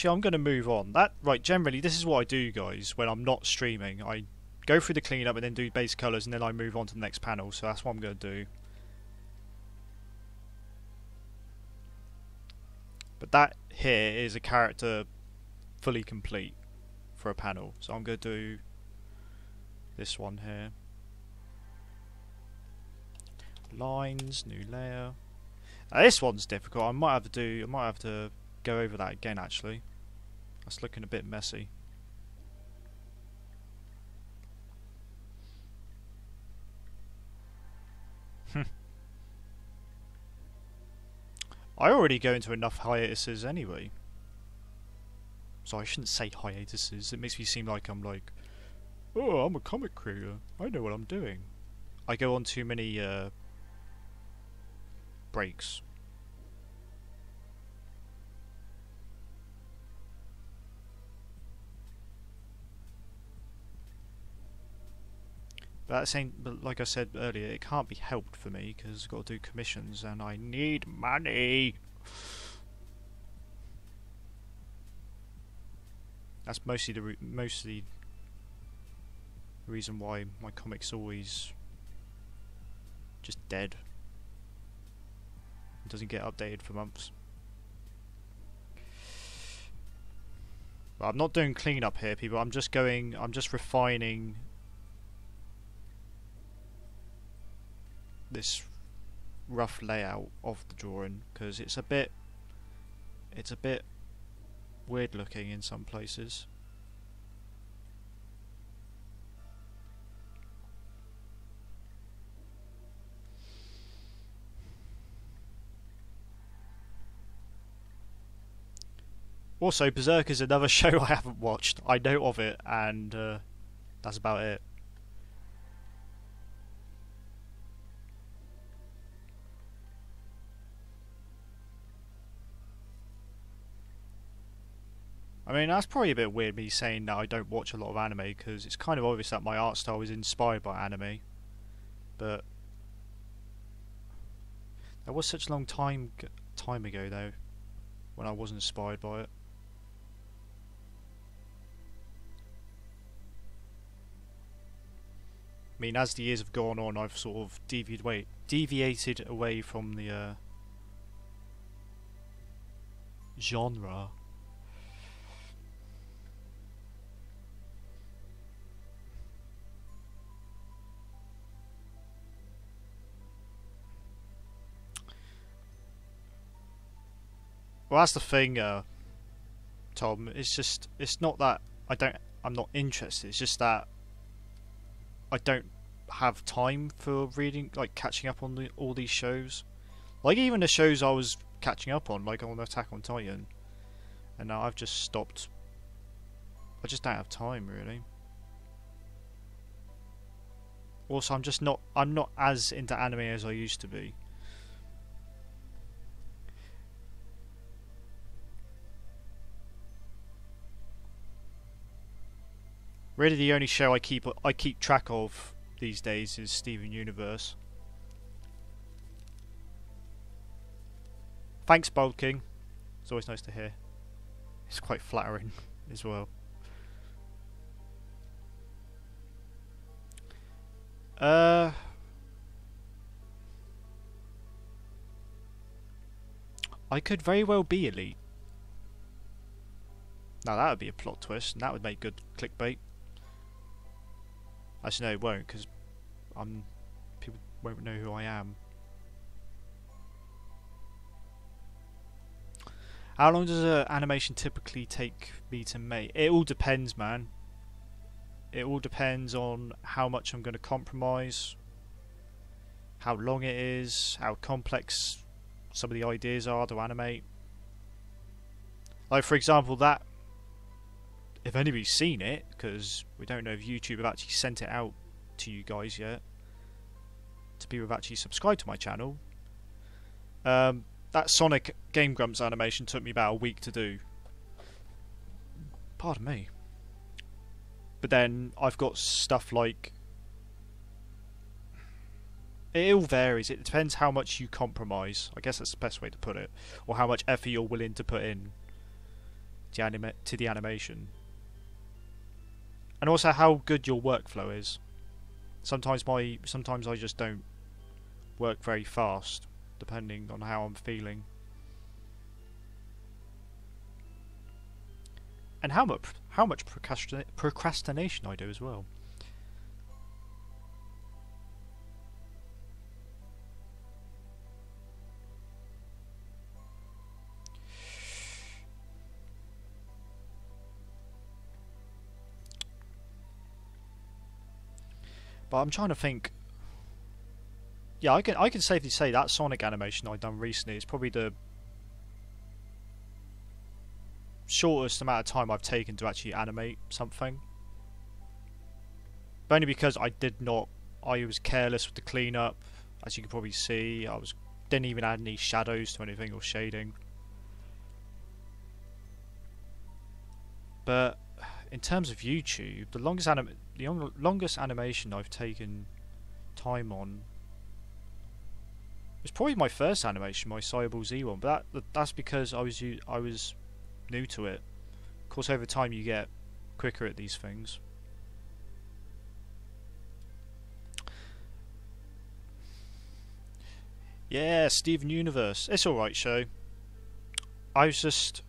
I'm going to move on. Right, generally, this is what I do, guys, when I'm not streaming. I go through the cleanup and then do base colours, and then I move on to the next panel, so that's what I'm going to do. But that here is a character fully complete for a panel, so I'm going to do this one here. Lines, new layer. Now, this one's difficult. I might have to go over that again, actually. That's looking a bit messy. I already go into enough hiatuses anyway. So I shouldn't say hiatuses. It makes me seem like I'm like, oh, I'm a comic creator. I know what I'm doing. I go on too many breaks. But like I said earlier, it can't be helped for me because I've got to do commissions and I need money. That's mostly the reason why my comic's always just dead. It doesn't get updated for months. But I'm not doing cleanup here, people. I'm just refining this rough layout of the drawing because it's a bit weird looking in some places. Also, Berserk is another show I haven't watched. I know of it, and that's about it. I mean, that's probably a bit weird, me saying that I don't watch a lot of anime, because it's kind of obvious that my art style is inspired by anime. But that was such a long time ago, though, when I was inspired by it. I mean, as the years have gone on, I've sort of deviated away from the genre. Well, that's the thing, Tom. It's not that I'm not interested. It's just that I don't have time for reading, like catching up on all these shows. Like even the shows I was catching up on, like on Attack on Titan, and now I've just stopped. I just don't have time, really. Also, I'm not as into anime as I used to be. Really, the only show I keep track of these days is Steven Universe. Thanks, Bold King. It's always nice to hear. It's quite flattering as well. I could very well be elite. Now that would be a plot twist, and that would make good clickbait. Actually, no, it won't, because people won't know who I am. How long does an animation typically take me to make? It all depends, man. It all depends on how much I'm going to compromise, how long it is, how complex some of the ideas are to animate. Like, for example, that, if anybody's seen it, because we don't know if YouTube have actually sent it out to you guys yet, to people who've actually subscribed to my channel, that Sonic Game Grumps animation took me about a week to do. Pardon me. But then I've got stuff like... It all varies. It depends how much you compromise. I guess that's the best way to put it. Or how much effort you're willing to put in to the animation. And also how good your workflow is. Sometimes I just don't work very fast, depending on how I'm feeling. And how much procrastination I do as well. But I'm trying to think. Yeah, I can safely say that Sonic animation I've done recently is probably the shortest amount of time I've taken to actually animate something. But only because I was careless with the cleanup. As you can probably see, didn't even add any shadows to anything or shading. But in terms of YouTube, the longest animation I've taken time on was probably my first animation, my Cyber Z one. But that's because I was new to it. Of course, over time you get quicker at these things. Yeah, Steven Universe. It's alright show. I was just...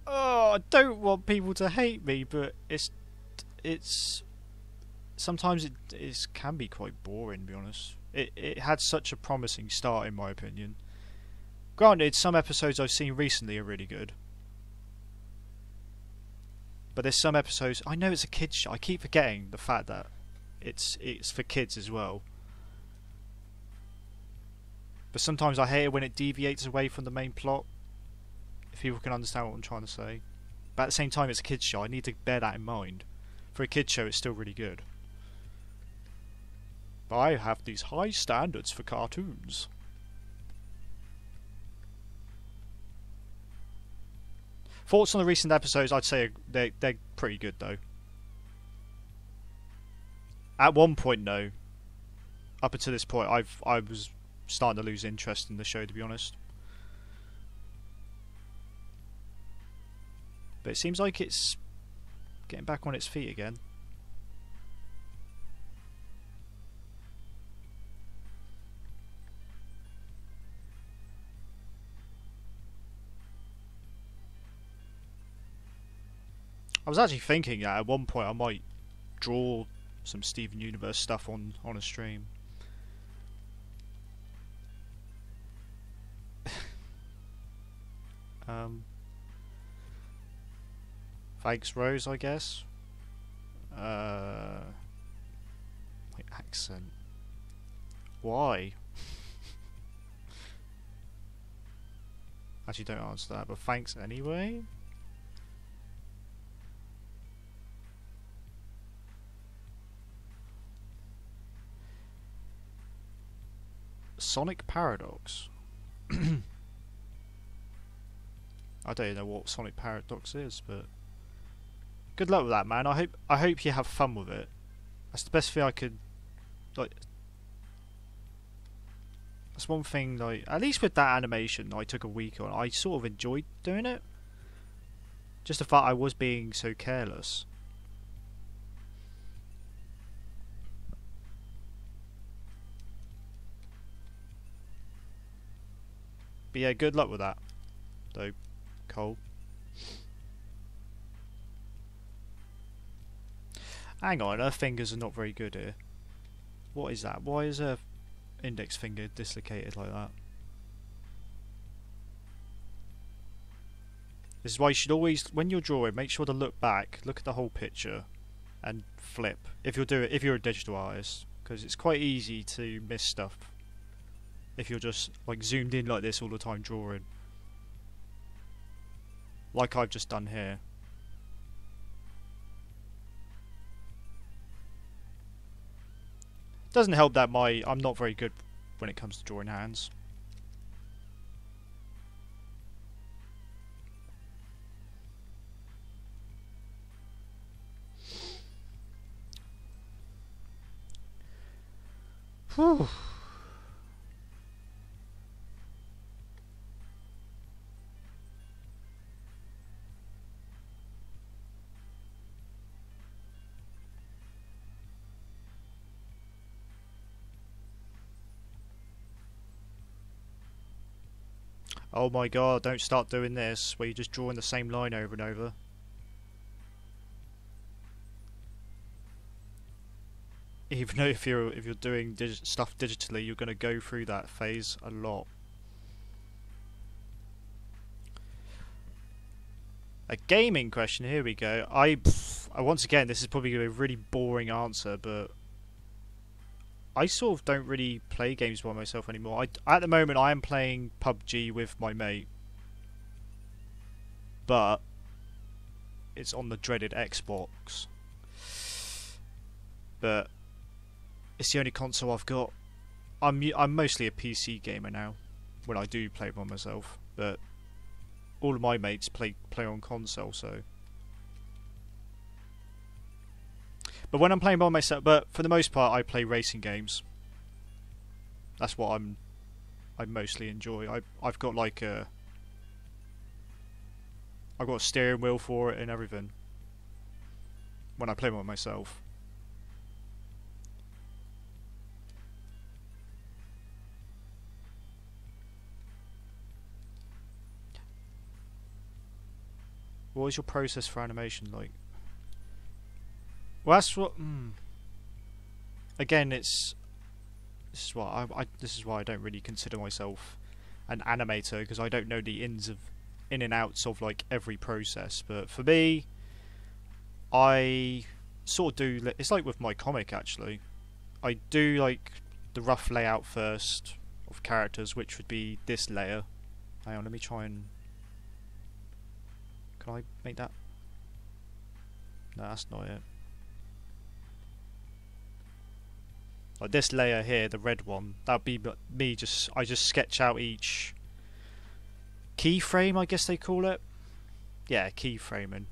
Oh, I don't want people to hate me, but it's sometimes it can be quite boring, to be honest. It had such a promising start, in my opinion. Granted, some episodes I've seen recently are really good. But there's some episodes... I know it's a kids show. I keep forgetting the fact that it's for kids as well. But sometimes I hate it when it deviates away from the main plot. If people can understand what I'm trying to say. But at the same time, it's a kids show. I need to bear that in mind. For a kids show, it's still really good. But I have these high standards for cartoons. Thoughts on the recent episodes? I'd say they're pretty good though. At one point, no. Up until this point, I was starting to lose interest in the show, to be honest. But it seems like it's getting back on its feet again. I was actually thinking that at one point I might draw some Steven Universe stuff on a stream. Thanks, Rose, I guess. My accent. Why? Actually, don't answer that, but thanks anyway. Sonic Paradox. I don't know what Sonic Paradox is, but good luck with that, man. I hope you have fun with it. That's the best thing I could, like. That's one thing, like, at least with that animation I took a week on, I sort of enjoyed doing it. Just the fact I was being so careless. But yeah, good luck with that, though, Cole. Hang on, her fingers are not very good here. What is that? Why is her index finger dislocated like that? This is why you should always, when you're drawing, make sure to look back, look at the whole picture, and flip. If you're a digital artist, because it's quite easy to miss stuff if you're just like zoomed in like this all the time drawing, like I've just done here. Doesn't help that I'm not very good when it comes to drawing hands. Whew. Oh my god, don't start doing this where you're just drawing the same line over and over. Even though if you're doing stuff digitally, you're going to go through that phase a lot. A gaming question, here we go. Once again, this is probably going to be a really boring answer, but I sort of don't really play games by myself anymore. At the moment, I am playing PUBG with my mate, but it's on the dreaded Xbox. But it's the only console I've got. I'm mostly a PC gamer now when I do play by myself, but all of my mates play on console, so. But when I'm playing by myself, but for the most part, I play racing games. That's what I mostly enjoy. I've got like I've got a steering wheel for it and everything when I play by myself. What is your process for animation like? Well, that's what. Again, this is why I don't really consider myself an animator, because I don't know the in and outs of like every process. But for me, I sort of do. It's like with my comic actually. I do like the rough layout first of characters, which would be this layer. Hang on, let me try and. Can I make that? No, that's not it. Like this layer here, the red one, that'd be me I just sketch out each keyframe, I guess they call it. Yeah, keyframing.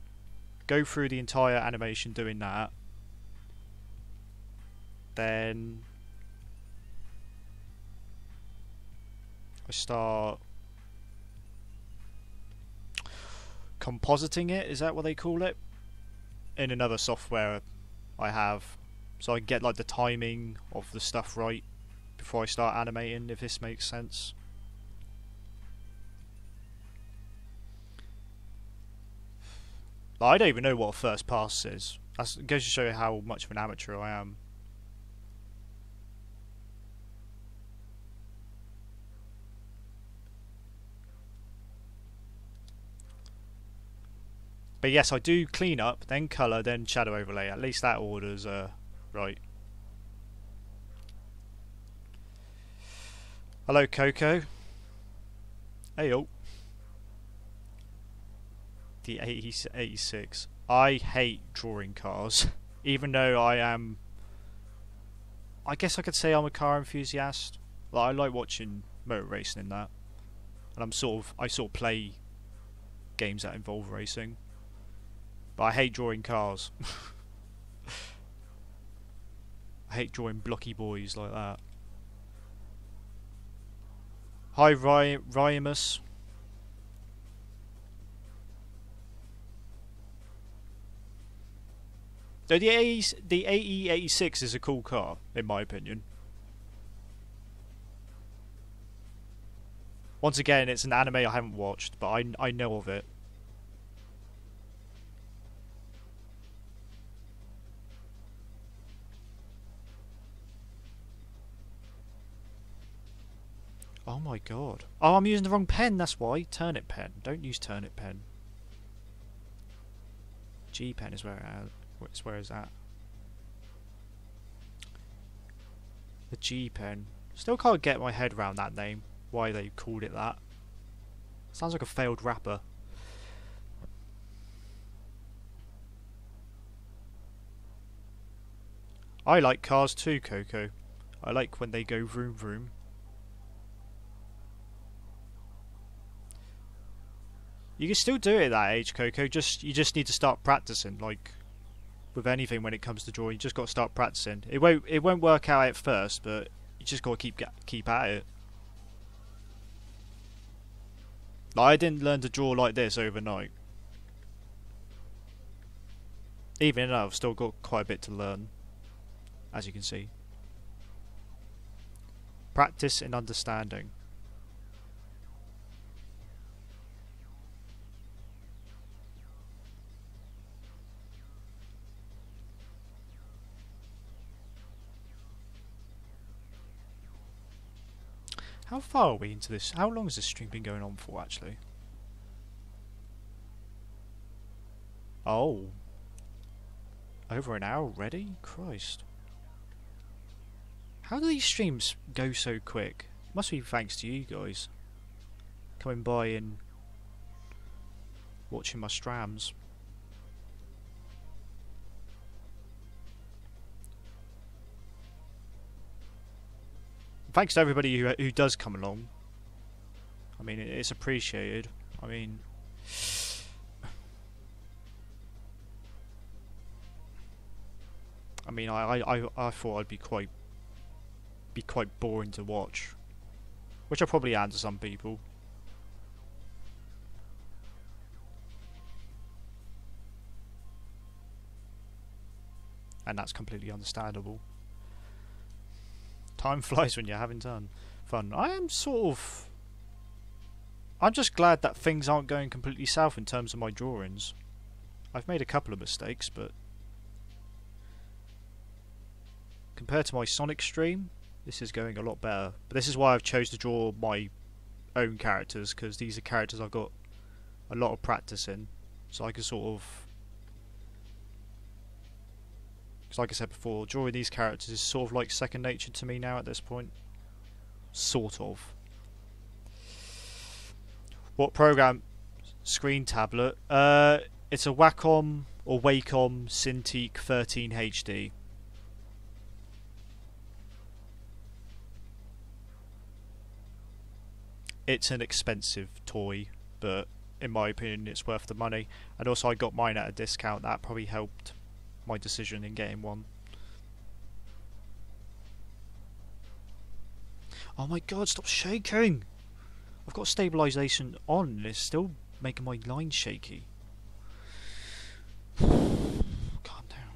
Go through the entire animation doing that. Then I start compositing it, is that what they call it? In another software I have. So I can get like the timing of the stuff right before I start animating, if this makes sense. Like, I don't even know what a first pass is. That goes to show you how much of an amateur I am. But yes, I do clean up, then colour, then shadow overlay. At least that order's right. Hello, Coco. Heyo. The 86. I hate drawing cars, even though I guess I could say I'm a car enthusiast. Like, I like watching motor racing and that, and I sort of play games that involve racing. But I hate drawing cars. I hate drawing blocky boys like that. Hi, Ryamus. So the AE86 is a cool car, in my opinion. Once again, it's an anime I haven't watched, but I know of it. Oh my god. Oh, I'm using the wrong pen, that's why. Turnip pen. Don't use turnip pen. G pen is where it's at. The G pen. Still can't get my head around that name. Why they called it that. Sounds like a failed rapper. I like cars too, Coco. I like when they go vroom vroom. You can still do it at that age, Coco. You just need to start practicing. Like with anything when it comes to drawing, you just got to start practicing. It won't work out at first, but you just got to keep at it. Like, I didn't learn to draw like this overnight. Even though I've still got quite a bit to learn, as you can see. Practice and understanding. How far are we into this? How long has this stream been going on for, actually? Oh. Over an hour already? Christ. How do these streams go so quick? Must be thanks to you guys. Coming by and watching my strams. Thanks to everybody who does come along. I mean, it's appreciated. I mean, I thought I'd be quite boring to watch, which I probably am to some people. And that's completely understandable. Time flies when you're having fun. I'm just glad that things aren't going completely south in terms of my drawings. I've made a couple of mistakes, but compared to my Sonic stream, this is going a lot better. But this is why I've chose to draw my own characters, because these are characters I've got a lot of practice in, so I can sort of. Because like I said before, drawing these characters is sort of like second nature to me now at this point. Sort of. What program? Screen tablet. It's a Wacom or Wacom Cintiq 13 HD. It's an expensive toy, but in my opinion it's worth the money. And also I got mine at a discount, that probably helped my decision in getting one. Oh my god, stop shaking! I've got stabilisation on and it's still making my line shaky. Calm down.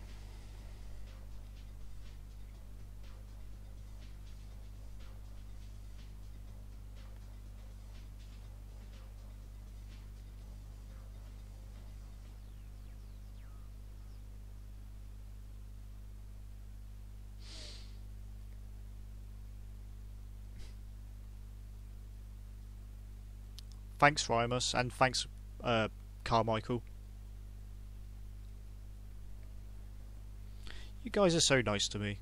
Thanks, Rymus, and thanks, Carmichael. You guys are so nice to me.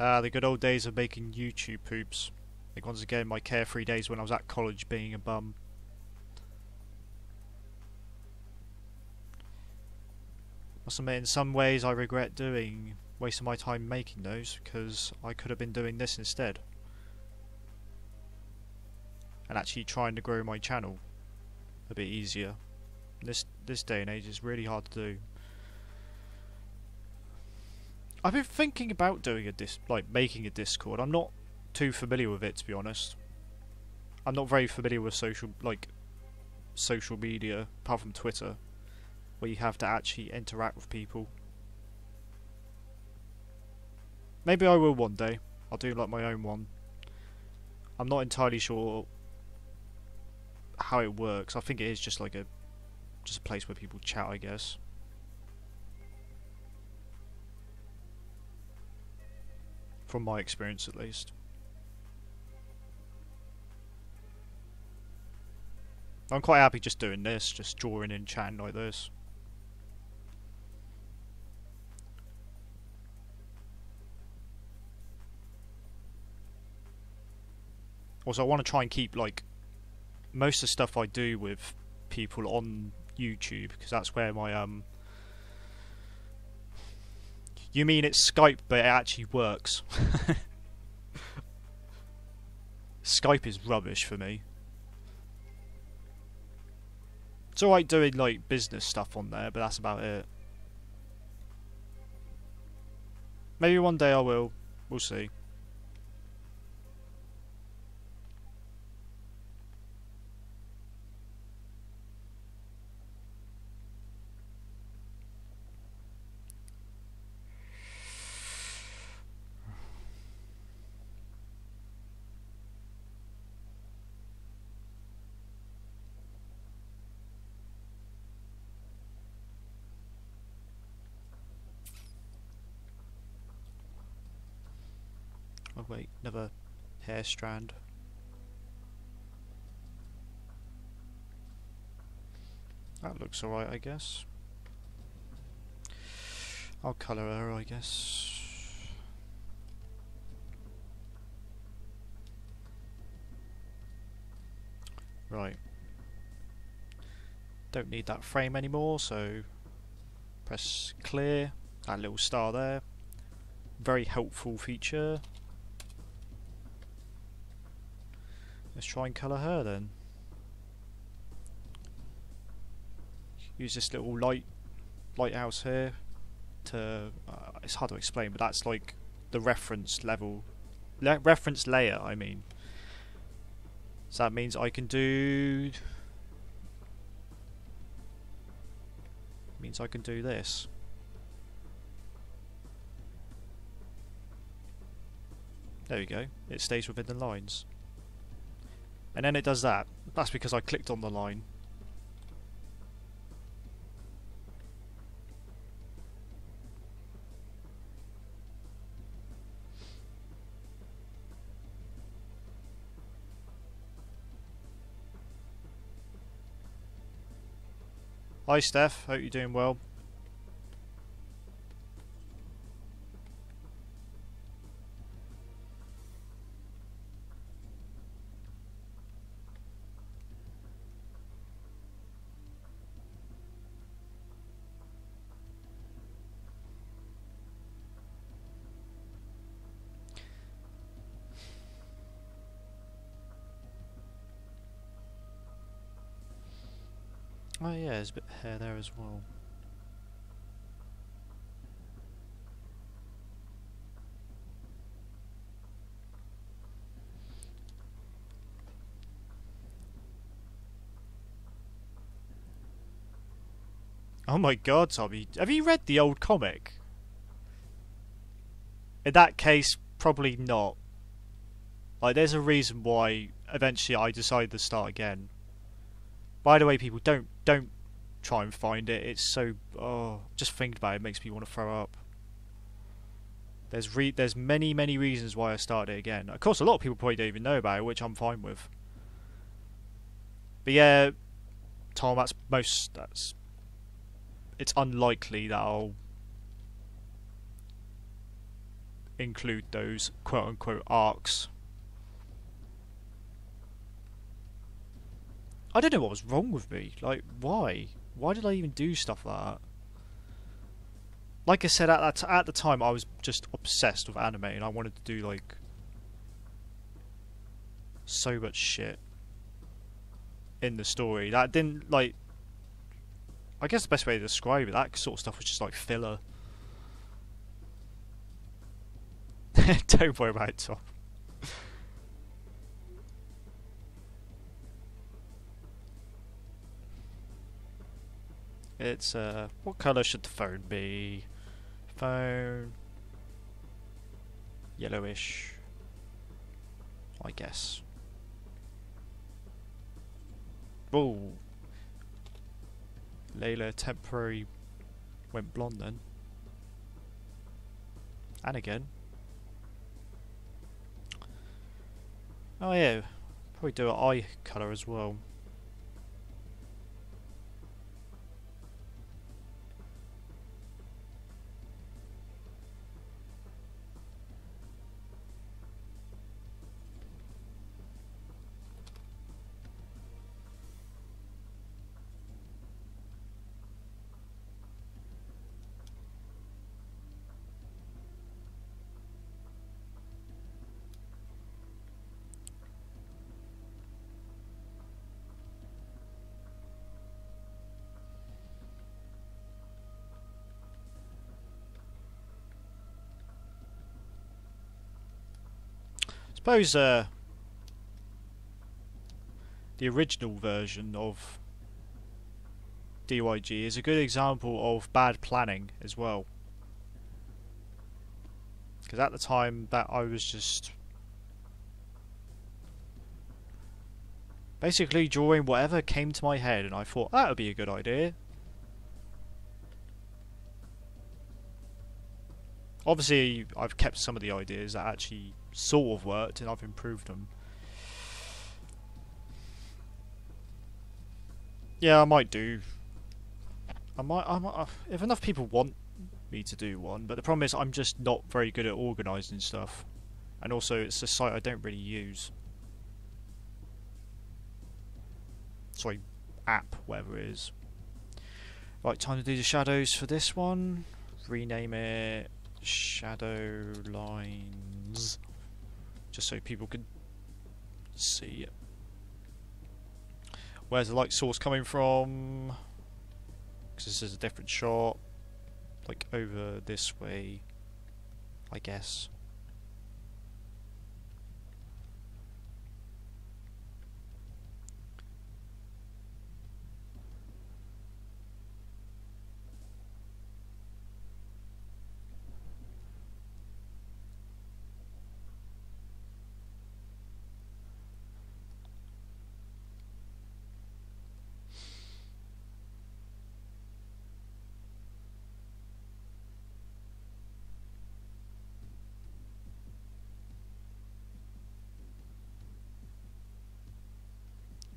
The good old days of making YouTube poops. Like once again, my carefree days when I was at college being a bum. must admit, in some ways I regret wasting my time making those, because I could have been doing this instead. And actually trying to grow my channel a bit easier. This day and age is really hard to do. I've been thinking about doing making a Discord. I'm not too familiar with it, to be honest. I'm not very familiar with social media, apart from Twitter, where you have to actually interact with people. Maybe I will one day. I'll do like my own one. I'm not entirely sure how it works. I think it is just like a place where people chat, I guess. From my experience, at least. I'm quite happy just doing this, just drawing and chatting like this. Also, I want to try and keep like most of the stuff I do with people on YouTube, because that's where my You mean it's Skype, but it actually works. Skype is rubbish for me. It's alright doing like business stuff on there, but that's about it. Maybe one day I will. We'll see. Oh wait, another hair strand. That looks alright, I guess. I'll colour her, I guess. Right. Don't need that frame anymore, so press clear. That little star there. Very helpful feature. Let's try and colour her then. Use this little lighthouse here to it's hard to explain, but that's like the reference layer, I mean. So that means I can do this. There we go. It stays within the lines. And then it does that. That's because I clicked on the line. Hi Steph, hope you're doing well. Oh yeah, there's a bit of hair there as well. Oh my god, Tommy, have you read the old comic? In that case, probably not. Like, there's a reason why eventually I decided to start again. By the way, people, don't try and find it. It's so just thinking about it makes me want to throw up. There's many reasons why I started it again. Of course, a lot of people probably don't even know about it, which I'm fine with. But yeah, Tom, it's unlikely that I'll include those quote-unquote arcs. I don't know what was wrong with me. Like, why? Why did I even do stuff like that? like I said, at the time I was just obsessed with anime and I wanted to do like so much shit in the story that didn't like. I guess the best way to describe it, that sort of stuff was just like filler. Don't worry about it, Tom. It's what colour should the phone be? Phone yellowish, I guess. Oh, Layla temporary went blonde then, and again. Oh yeah, probably do an eye colour as well. Suppose the original version of DYG is a good example of bad planning as well. Because at the time that I was just basically drawing whatever came to my head and I thought that would be a good idea. Obviously I've kept some of the ideas that actually sort of worked and I've improved them. Yeah, I might do. I might if enough people want me to do one, but the problem is I'm just not very good at organising stuff. And also it's a site I don't really use. Sorry, app, whatever it is. Right, time to do the shadows for this one. Rename it Shadow Lines. Just so people can see it. Where's the light source coming from? Because this is a different shot. Like over this way, I guess.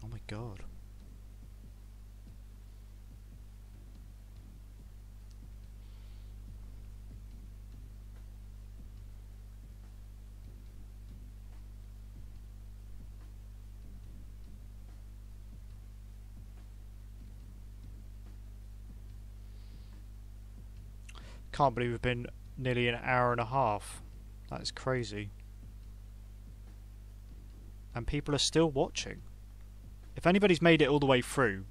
Oh my god. Can't believe we've been nearly an hour and a half. That is crazy. And people are still watching. If anybody's made it all the way through,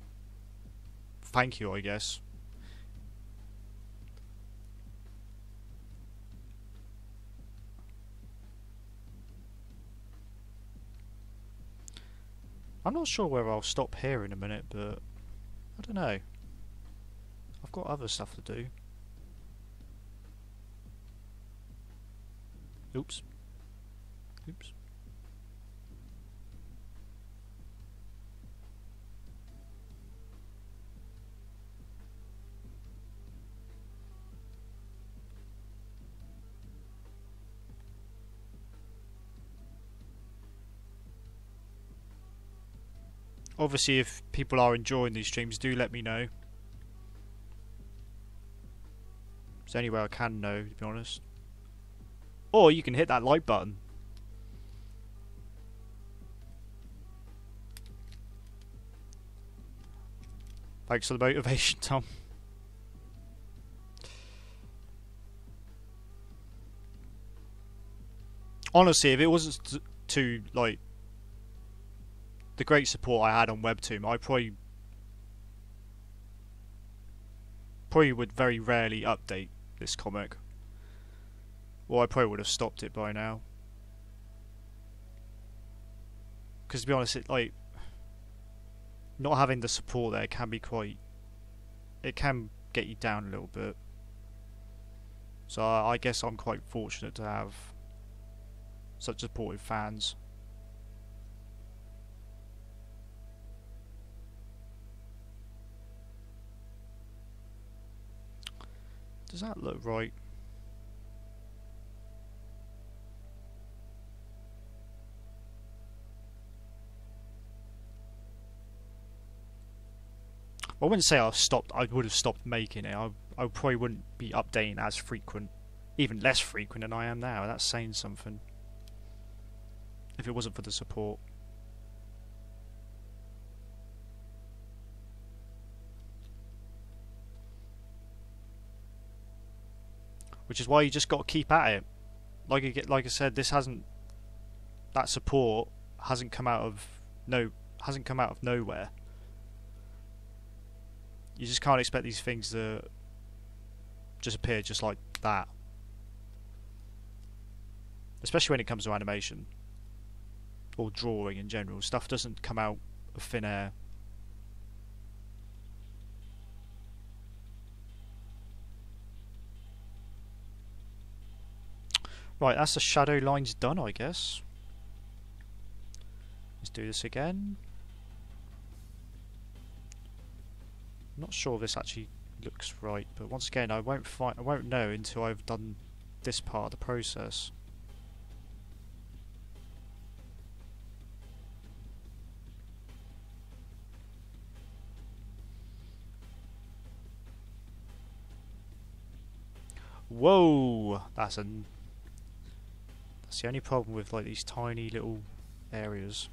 thank you, I guess. I'm not sure whether I'll stop here in a minute, but I don't know. I've got other stuff to do. Oops. Oops. Obviously, if people are enjoying these streams, do let me know. It's the only way I can know, to be honest. Or you can hit that like button. Thanks for the motivation, Tom. Honestly, if it wasn't to like the great support I had on Webtoon, I probably would very rarely update this comic. Or I probably would have stopped it by now. Because to be honest, it like not having the support there can be quite. It can get you down a little bit. So I guess I'm quite fortunate to have such supportive fans. Does that look right? I wouldn't say I would have stopped making it. I probably wouldn't be updating as frequent, even less frequent than I am now. That's saying something. If it wasn't for the support. Which is why you just got to keep at it. Like I said, that support hasn't come out of nowhere. You just can't expect these things to just appear just like that. Especially when it comes to animation. Or drawing in general. Stuff doesn't come out of thin air. Right, that's the shadow lines done, I guess. Let's do this again. I'm not sure if this actually looks right, but once again, I won't know until I've done this part of the process. Whoa, that's the only problem with like these tiny little areas.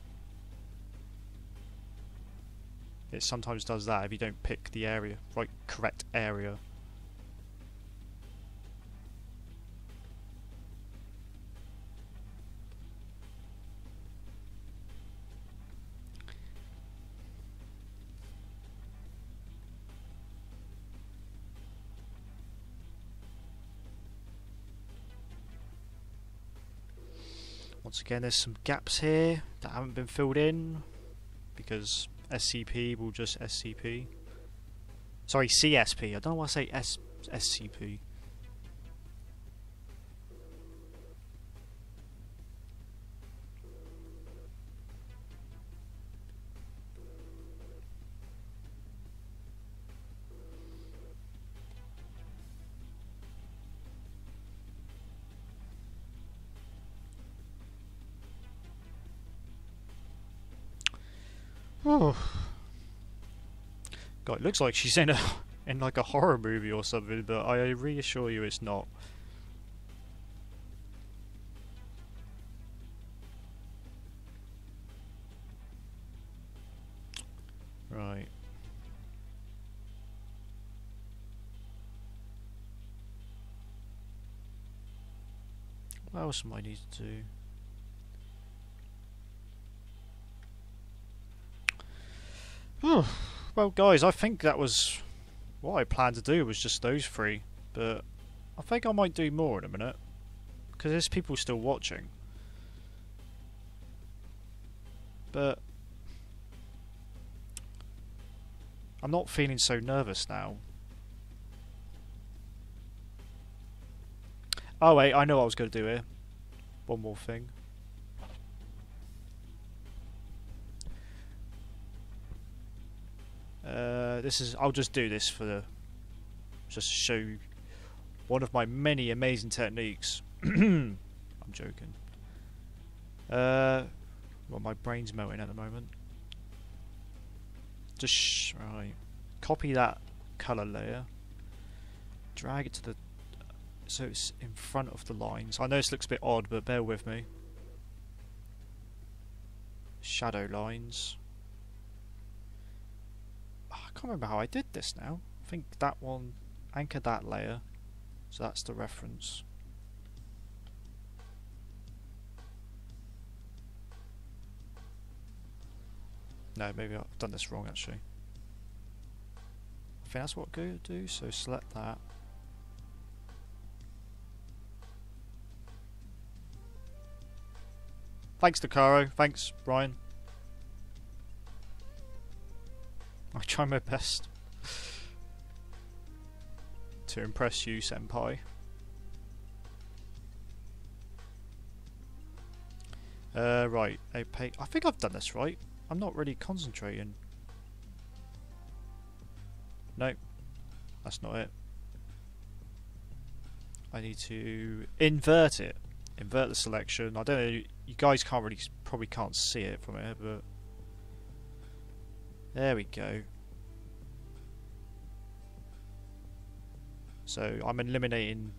It sometimes does that if you don't pick the correct area. Once again, there's some gaps here that haven't been filled in because SCP will just SCP. Sorry, CSP. I don't know why I say SCP. Oh. God, it looks like she's in like a horror movie or something, but I reassure you it's not. Right. What else am I need to do? Well, guys, I think that was what I planned to do, was just those three, but I think I might do more in a minute because there's people still watching. But I'm not feeling so nervous now. Oh wait, I know what I was going to do here. One more thing. I'll just do this just to show you one of my many amazing techniques. I'm joking. Well, my brain's melting at the moment. Right. Copy that colour layer. Drag it to so it's in front of the lines. I know this looks a bit odd, but bear with me. Shadow lines. I can't remember how I did this now. I think that one, anchor that layer, so that's the reference. No, maybe I've done this wrong actually. I think that's what I do, so select that. Thanks to Caro, thanks Brian. I try my best to impress you, senpai. Right, opaque. I think I've done this right. I'm not really concentrating. No, that's not it. I need to invert it. Invert the selection. I don't know, you guys can't really, probably can't see it from here, but there we go. So I'm eliminating,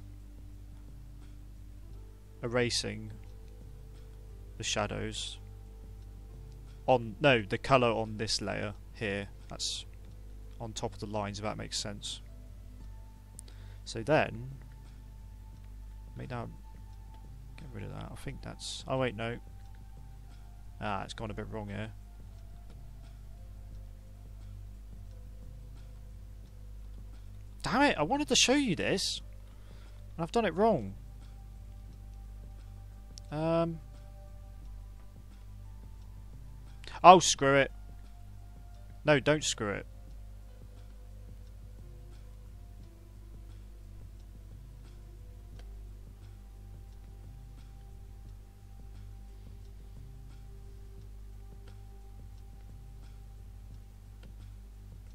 erasing the shadows on, no, the colour on this layer here. That's on top of the lines, if that makes sense. So then, make that, get rid of that. I think that's, oh wait, no. Ah, it's gone a bit wrong here. Damn it, I wanted to show you this, and I've done it wrong. Oh, screw it. No, don't screw it.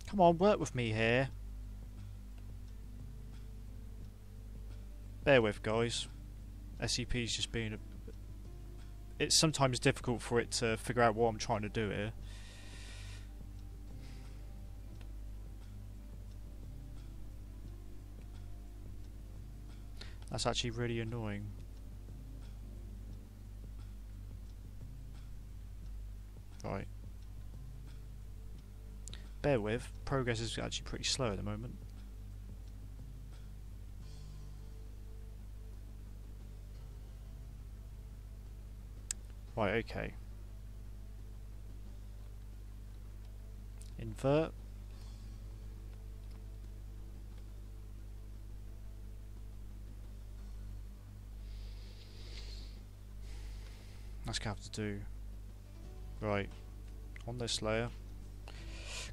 Come on, work with me here. Bear with, guys. SCP's just being a... It's sometimes difficult for it to figure out what I'm trying to do here. That's actually really annoying. Right. Bear with. Progress is actually pretty slow at the moment. Right, okay. Invert. That's gonna have to do. Right. On this layer.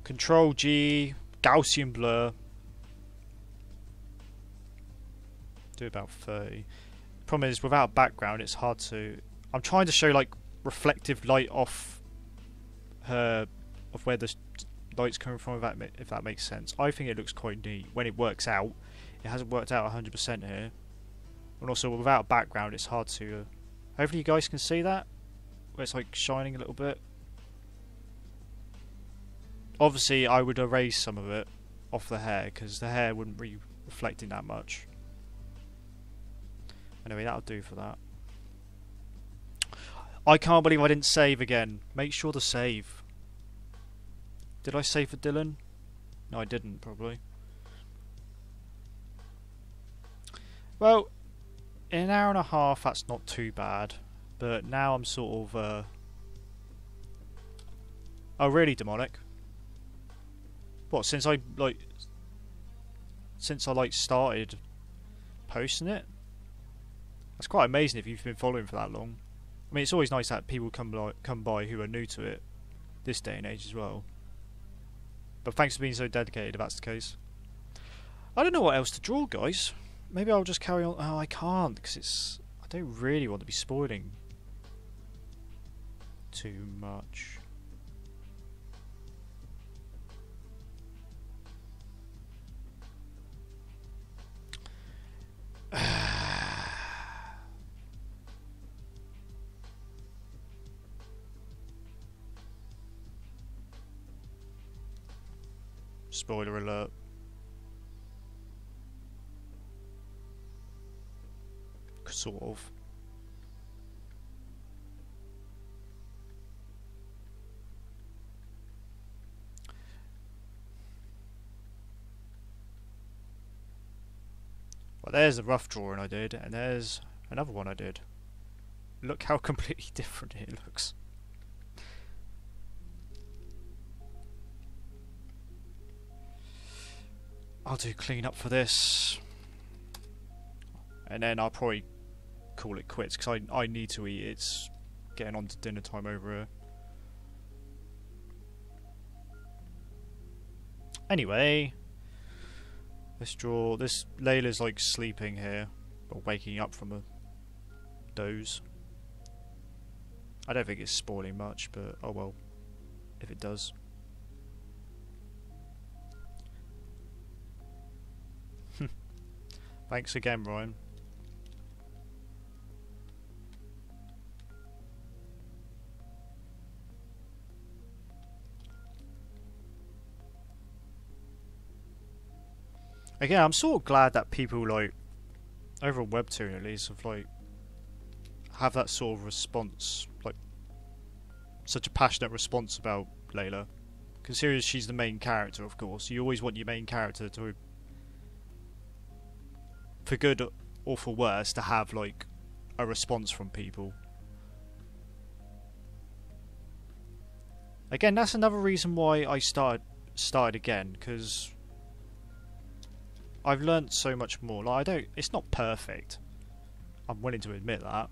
Control G, Gaussian blur. Do about 30. Problem is, without background, it's hard to. I'm trying to show like reflective light off her, of where the light's coming from. If that makes sense. I think it looks quite neat when it works out. It hasn't worked out 100% here, and also without background, it's hard to. Hopefully, you guys can see that, where it's like shining a little bit. Obviously, I would erase some of it off the hair because the hair wouldn't be reflecting that much. Anyway, that'll do for that. I can't believe I didn't save again. Make sure to save. Did I save for Dylan? No, I didn't, probably. Well, in an hour and a half, that's not too bad. But now I'm sort of... Oh, really, demonic? What, since I started posting it? That's quite amazing if you've been following for that long. I mean, it's always nice that people come by who are new to it this day and age as well. But thanks for being so dedicated if that's the case. I don't know what else to draw, guys. Maybe I'll just carry on. Oh, I can't because it's... I don't really want to be spoiling too much. Spoiler alert. Sort of. Well, there's a rough drawing I did, and there's another one I did. Look how completely different it looks. I'll do clean up for this, and then I'll probably call it quits because I need to eat. It's getting on to dinner time over here. Anyway, let's draw. This Layla's like sleeping here, or waking up from a doze. I don't think it's spoiling much, but oh well, if it does. Thanks again, Ryan. Again, I'm sort of glad that people like over on Webtoon at least have that sort of response, like such a passionate response about Layla. Considering she's the main character, of course, you always want your main character to, for good or for worse, to have like a response from people. Again, that's another reason why I started again, because I've learnt so much more. Like, it's not perfect. I'm willing to admit that.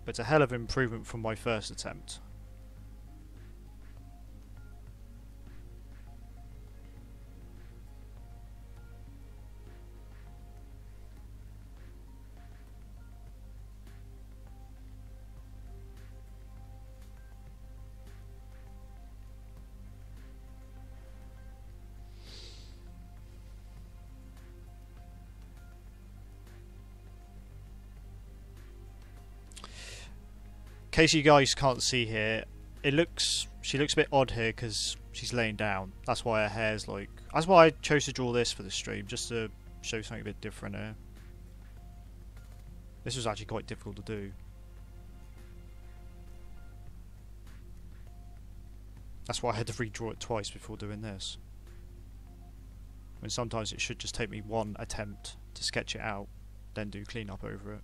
But it's a hell of an improvement from my first attempt. In case you guys can't see here, she looks a bit odd here because she's laying down. That's why her hair's like. That's why I chose to draw this for the stream, just to show something a bit different here. This was actually quite difficult to do. That's why I had to redraw it twice before doing this. When sometimes it should just take me one attempt to sketch it out, then do cleanup over it.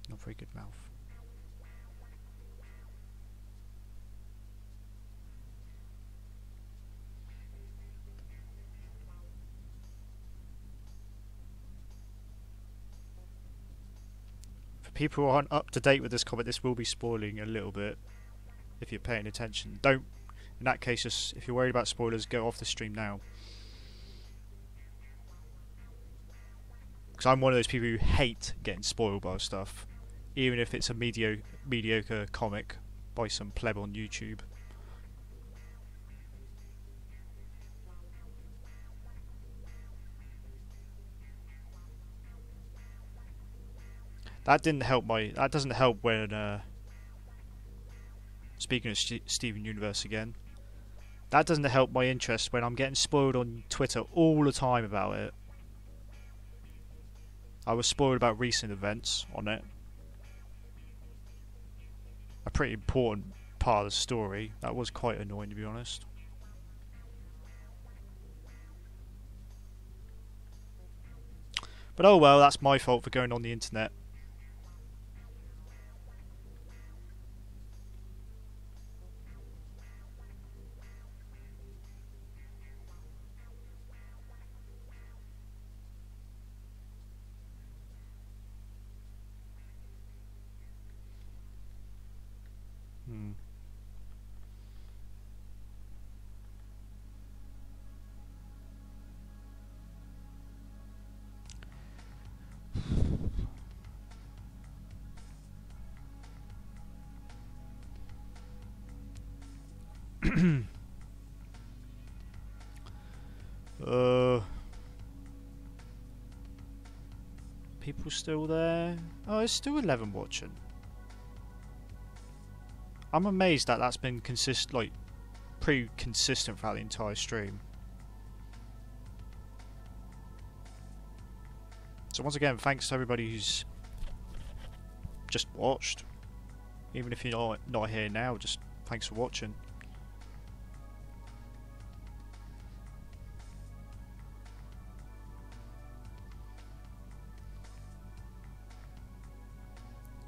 Not very good mouth. For people who aren't up to date with this comment, this will be spoiling a little bit if you're paying attention. Don't, in that case, just if you're worried about spoilers, go off the stream now. Because I'm one of those people who hate getting spoiled by stuff, even if it's a mediocre comic by some pleb on YouTube. That didn't help that doesn't help when speaking of Steven Universe again, that doesn't help my interest when I'm getting spoiled on Twitter all the time about it. I was spoiled about recent events on it. A pretty important part of the story. That was quite annoying, to be honest. But oh well, that's my fault for going on the internet. People still there? Oh, it's still 11 watching. I'm amazed that that's been pretty consistent throughout the entire stream. So once again, thanks to everybody who's just watched. Even if you're not here now, just thanks for watching.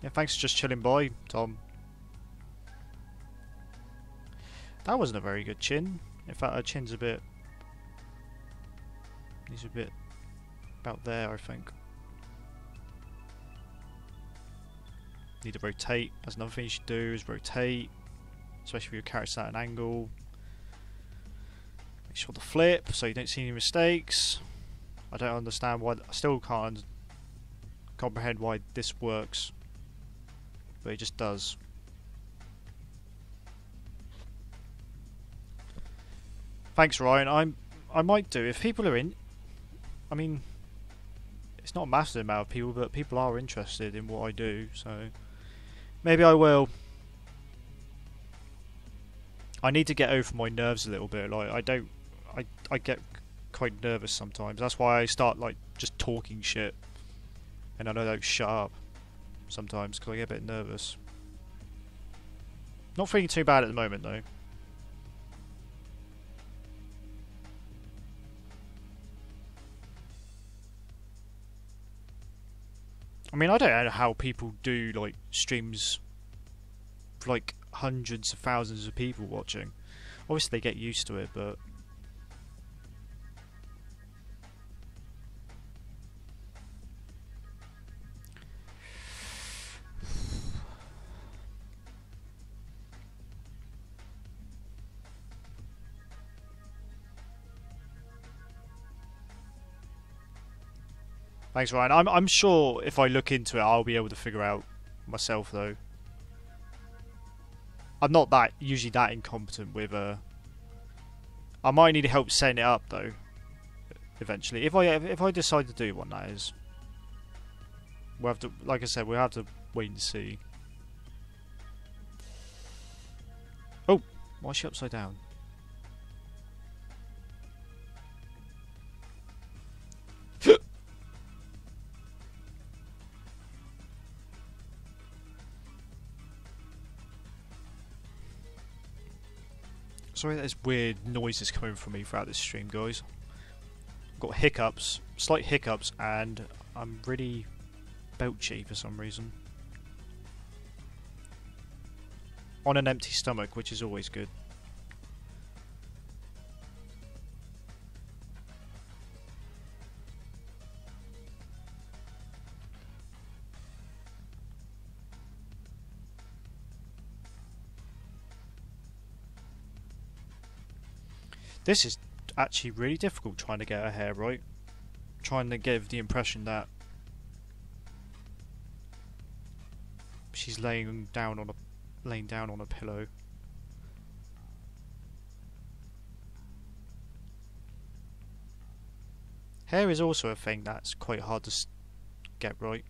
Yeah, thanks for just chilling by, Tom. That wasn't a very good chin. In fact, her chin's a bit... He's a bit... about there, I think. Need to rotate. That's another thing you should do, is rotate. Especially if your character's at an angle. Make sure to flip, so you don't see any mistakes. I don't understand why... I still can't comprehend why this works. But it just does. Thanks, Ryan. I might do if people are in. I mean, it's not a massive amount of people, but people are interested in what I do, so maybe I will. I need to get over my nerves a little bit. Like I get quite nervous sometimes. That's why I start like just talking shit, and I don't shut up sometimes because I get a bit nervous. Not feeling too bad at the moment though. I mean, I don't know how people do like streams for like hundreds of thousands of people watching. Obviously they get used to it, but thanks, Ryan. I'm sure if I look into it, I'll be able to figure out myself, though. I'm not usually that incompetent with I might need help setting it up though. Eventually, if I decide to do one, that is. We'll have to, like I said, we'll have to wait and see. Oh, why is she upside down? Sorry, there's weird noises coming from me throughout this stream, guys. I've got hiccups, slight hiccups, and I'm really belchy for some reason. On an empty stomach, which is always good. This is actually really difficult trying to get her hair right. Trying to give the impression that she's laying down on a pillow. Hair is also a thing that's quite hard to get right.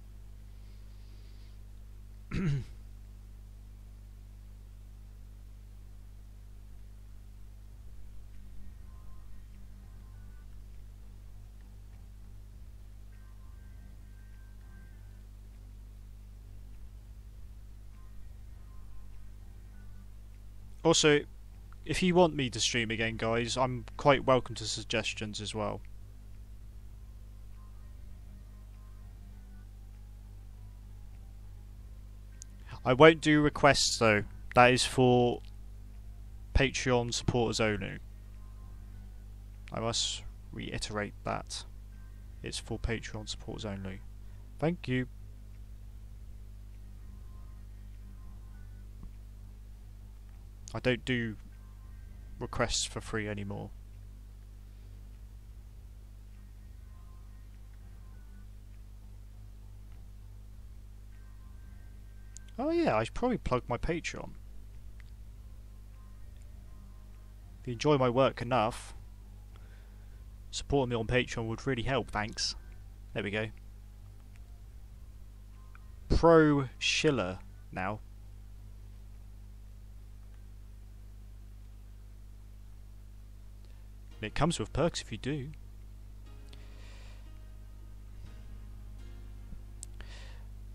Also, if you want me to stream again, guys, I'm quite welcome to suggestions as well. I won't do requests though. That is for Patreon supporters only. I must reiterate that. It's for Patreon supporters only. Thank you. I don't do requests for free anymore. Oh yeah, I should probably plug my Patreon. If you enjoy my work enough, supporting me on Patreon would really help, thanks. There we go. Pro Schiller now. It comes with perks if you do.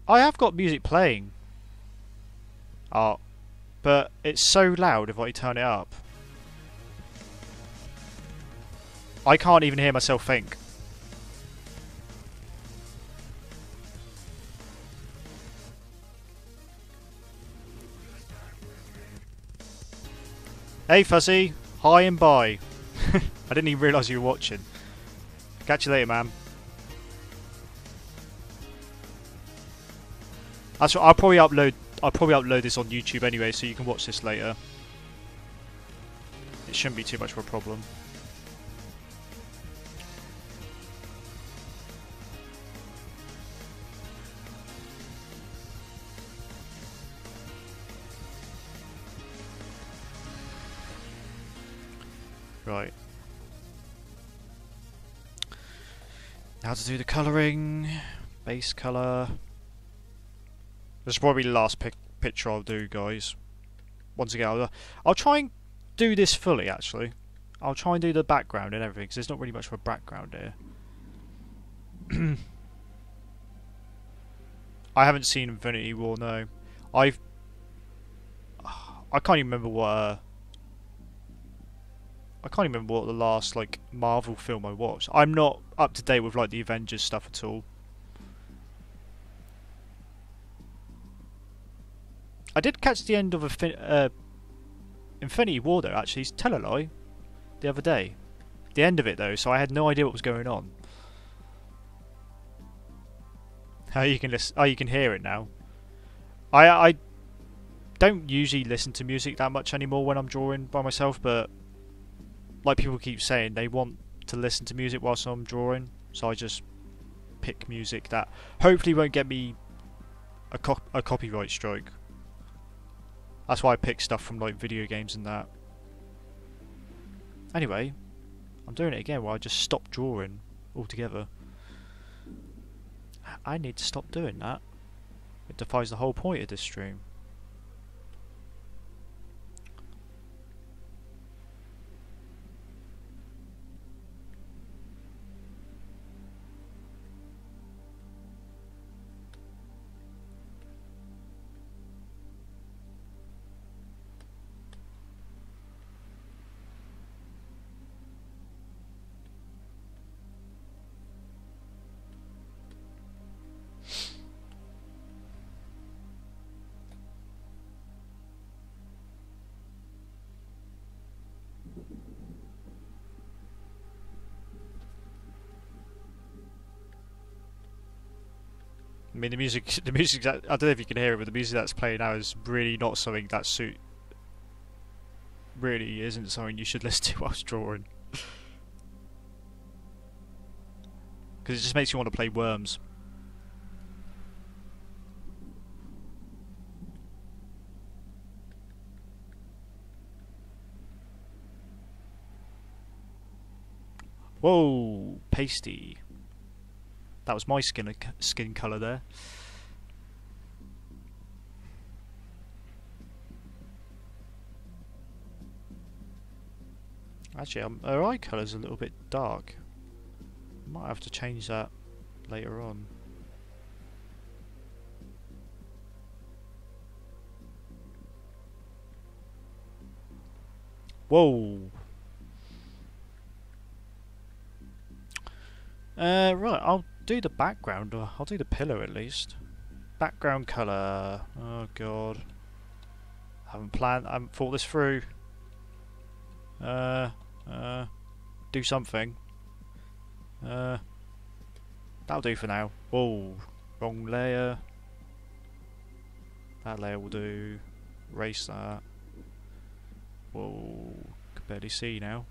I have got music playing. Oh, but it's so loud if I turn it up. I can't even hear myself think. Hey Fuzzy, hi and bye. I didn't even realise you were watching. Catch you later, man. That's what I'll probably upload this on YouTube anyway, so you can watch this later. It shouldn't be too much of a problem. Right. Now to do the colouring. Base colour. This is probably the last picture I'll do, guys. Once again, I'll try and do this fully, actually. I'll try and do the background and everything, because there's not really much of a background here. I haven't seen Infinity War, no. I can't even remember what... I can't even remember what the last like Marvel film I watched. I'm not up to date with like the Avengers stuff at all. I did catch the end of Infinity War though. Actually, tell a lie. The other day, the end of it though. So I had no idea what was going on. How you can listen? Oh, you can hear it now. I don't usually listen to music that much anymore when I'm drawing by myself, but like people keep saying, they want to listen to music whilst I'm drawing, so I just pick music that hopefully won't get me a copyright strike. That's why I pick stuff from like video games and that. Anyway, I'm doing it again where I just stopped drawing altogether. I need to stop doing that. It defies the whole point of this stream. I mean, the music I don't know if you can hear it, but the music that's playing now is really not something that really isn't something you should listen to whilst drawing. Because it just makes you want to play Worms. Whoa, pasty. That was my skin colour there. Actually, her eye colour's a little bit dark. Might have to change that later on. Whoa. Right, I'll do the background, or I'll do the pillow at least. Background colour. Oh god. I haven't thought this through. Do something. That'll do for now. Whoa, wrong layer. That layer will do. Erase that. Whoa, can barely see now.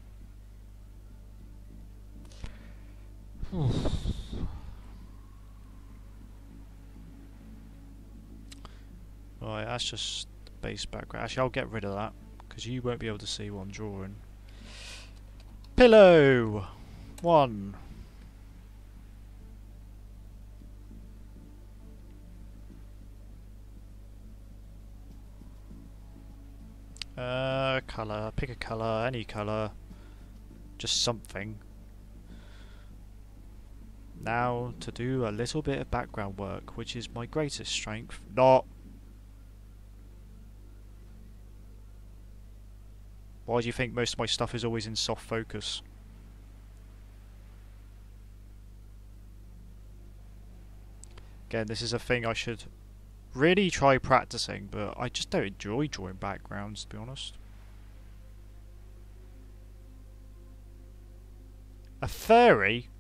Right, that's just the base background. Actually, I'll get rid of that because you won't be able to see what I'm drawing. Pillow 1. Colour. Pick a colour, any colour. Just something. Now to do a little bit of background work, which is my greatest strength. Not. Why do you think most of my stuff is always in soft focus? Again, this is a thing I should really try practicing, but I just don't enjoy drawing backgrounds, to be honest. A furry?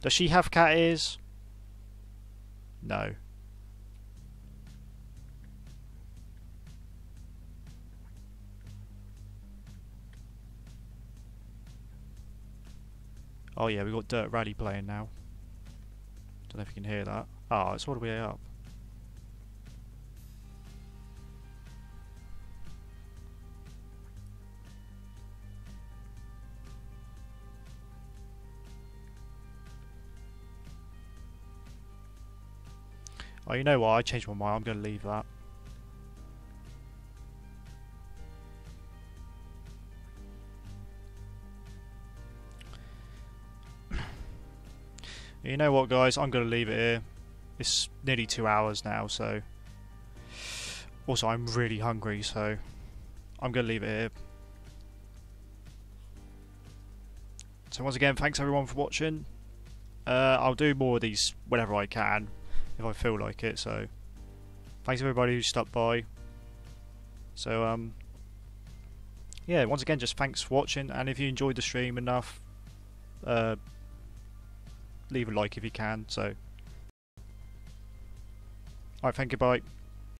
Does she have cat ears? No. Oh yeah, we've got Dirt Rally playing now. Don't know if you can hear that. Ah, it's all the way up. Oh, you know what? I changed my mind. I'm going to leave that. You know what, guys? I'm going to leave it here. It's nearly 2 hours now, so... Also, I'm really hungry, so... I'm going to leave it here. So once again, thanks everyone for watching. I'll do more of these whenever I can, if I feel like it, so... Thanks everybody who stopped by. So, yeah, once again, just thanks for watching, and if you enjoyed the stream enough, leave a like if you can, so... Alright, thank you, bye.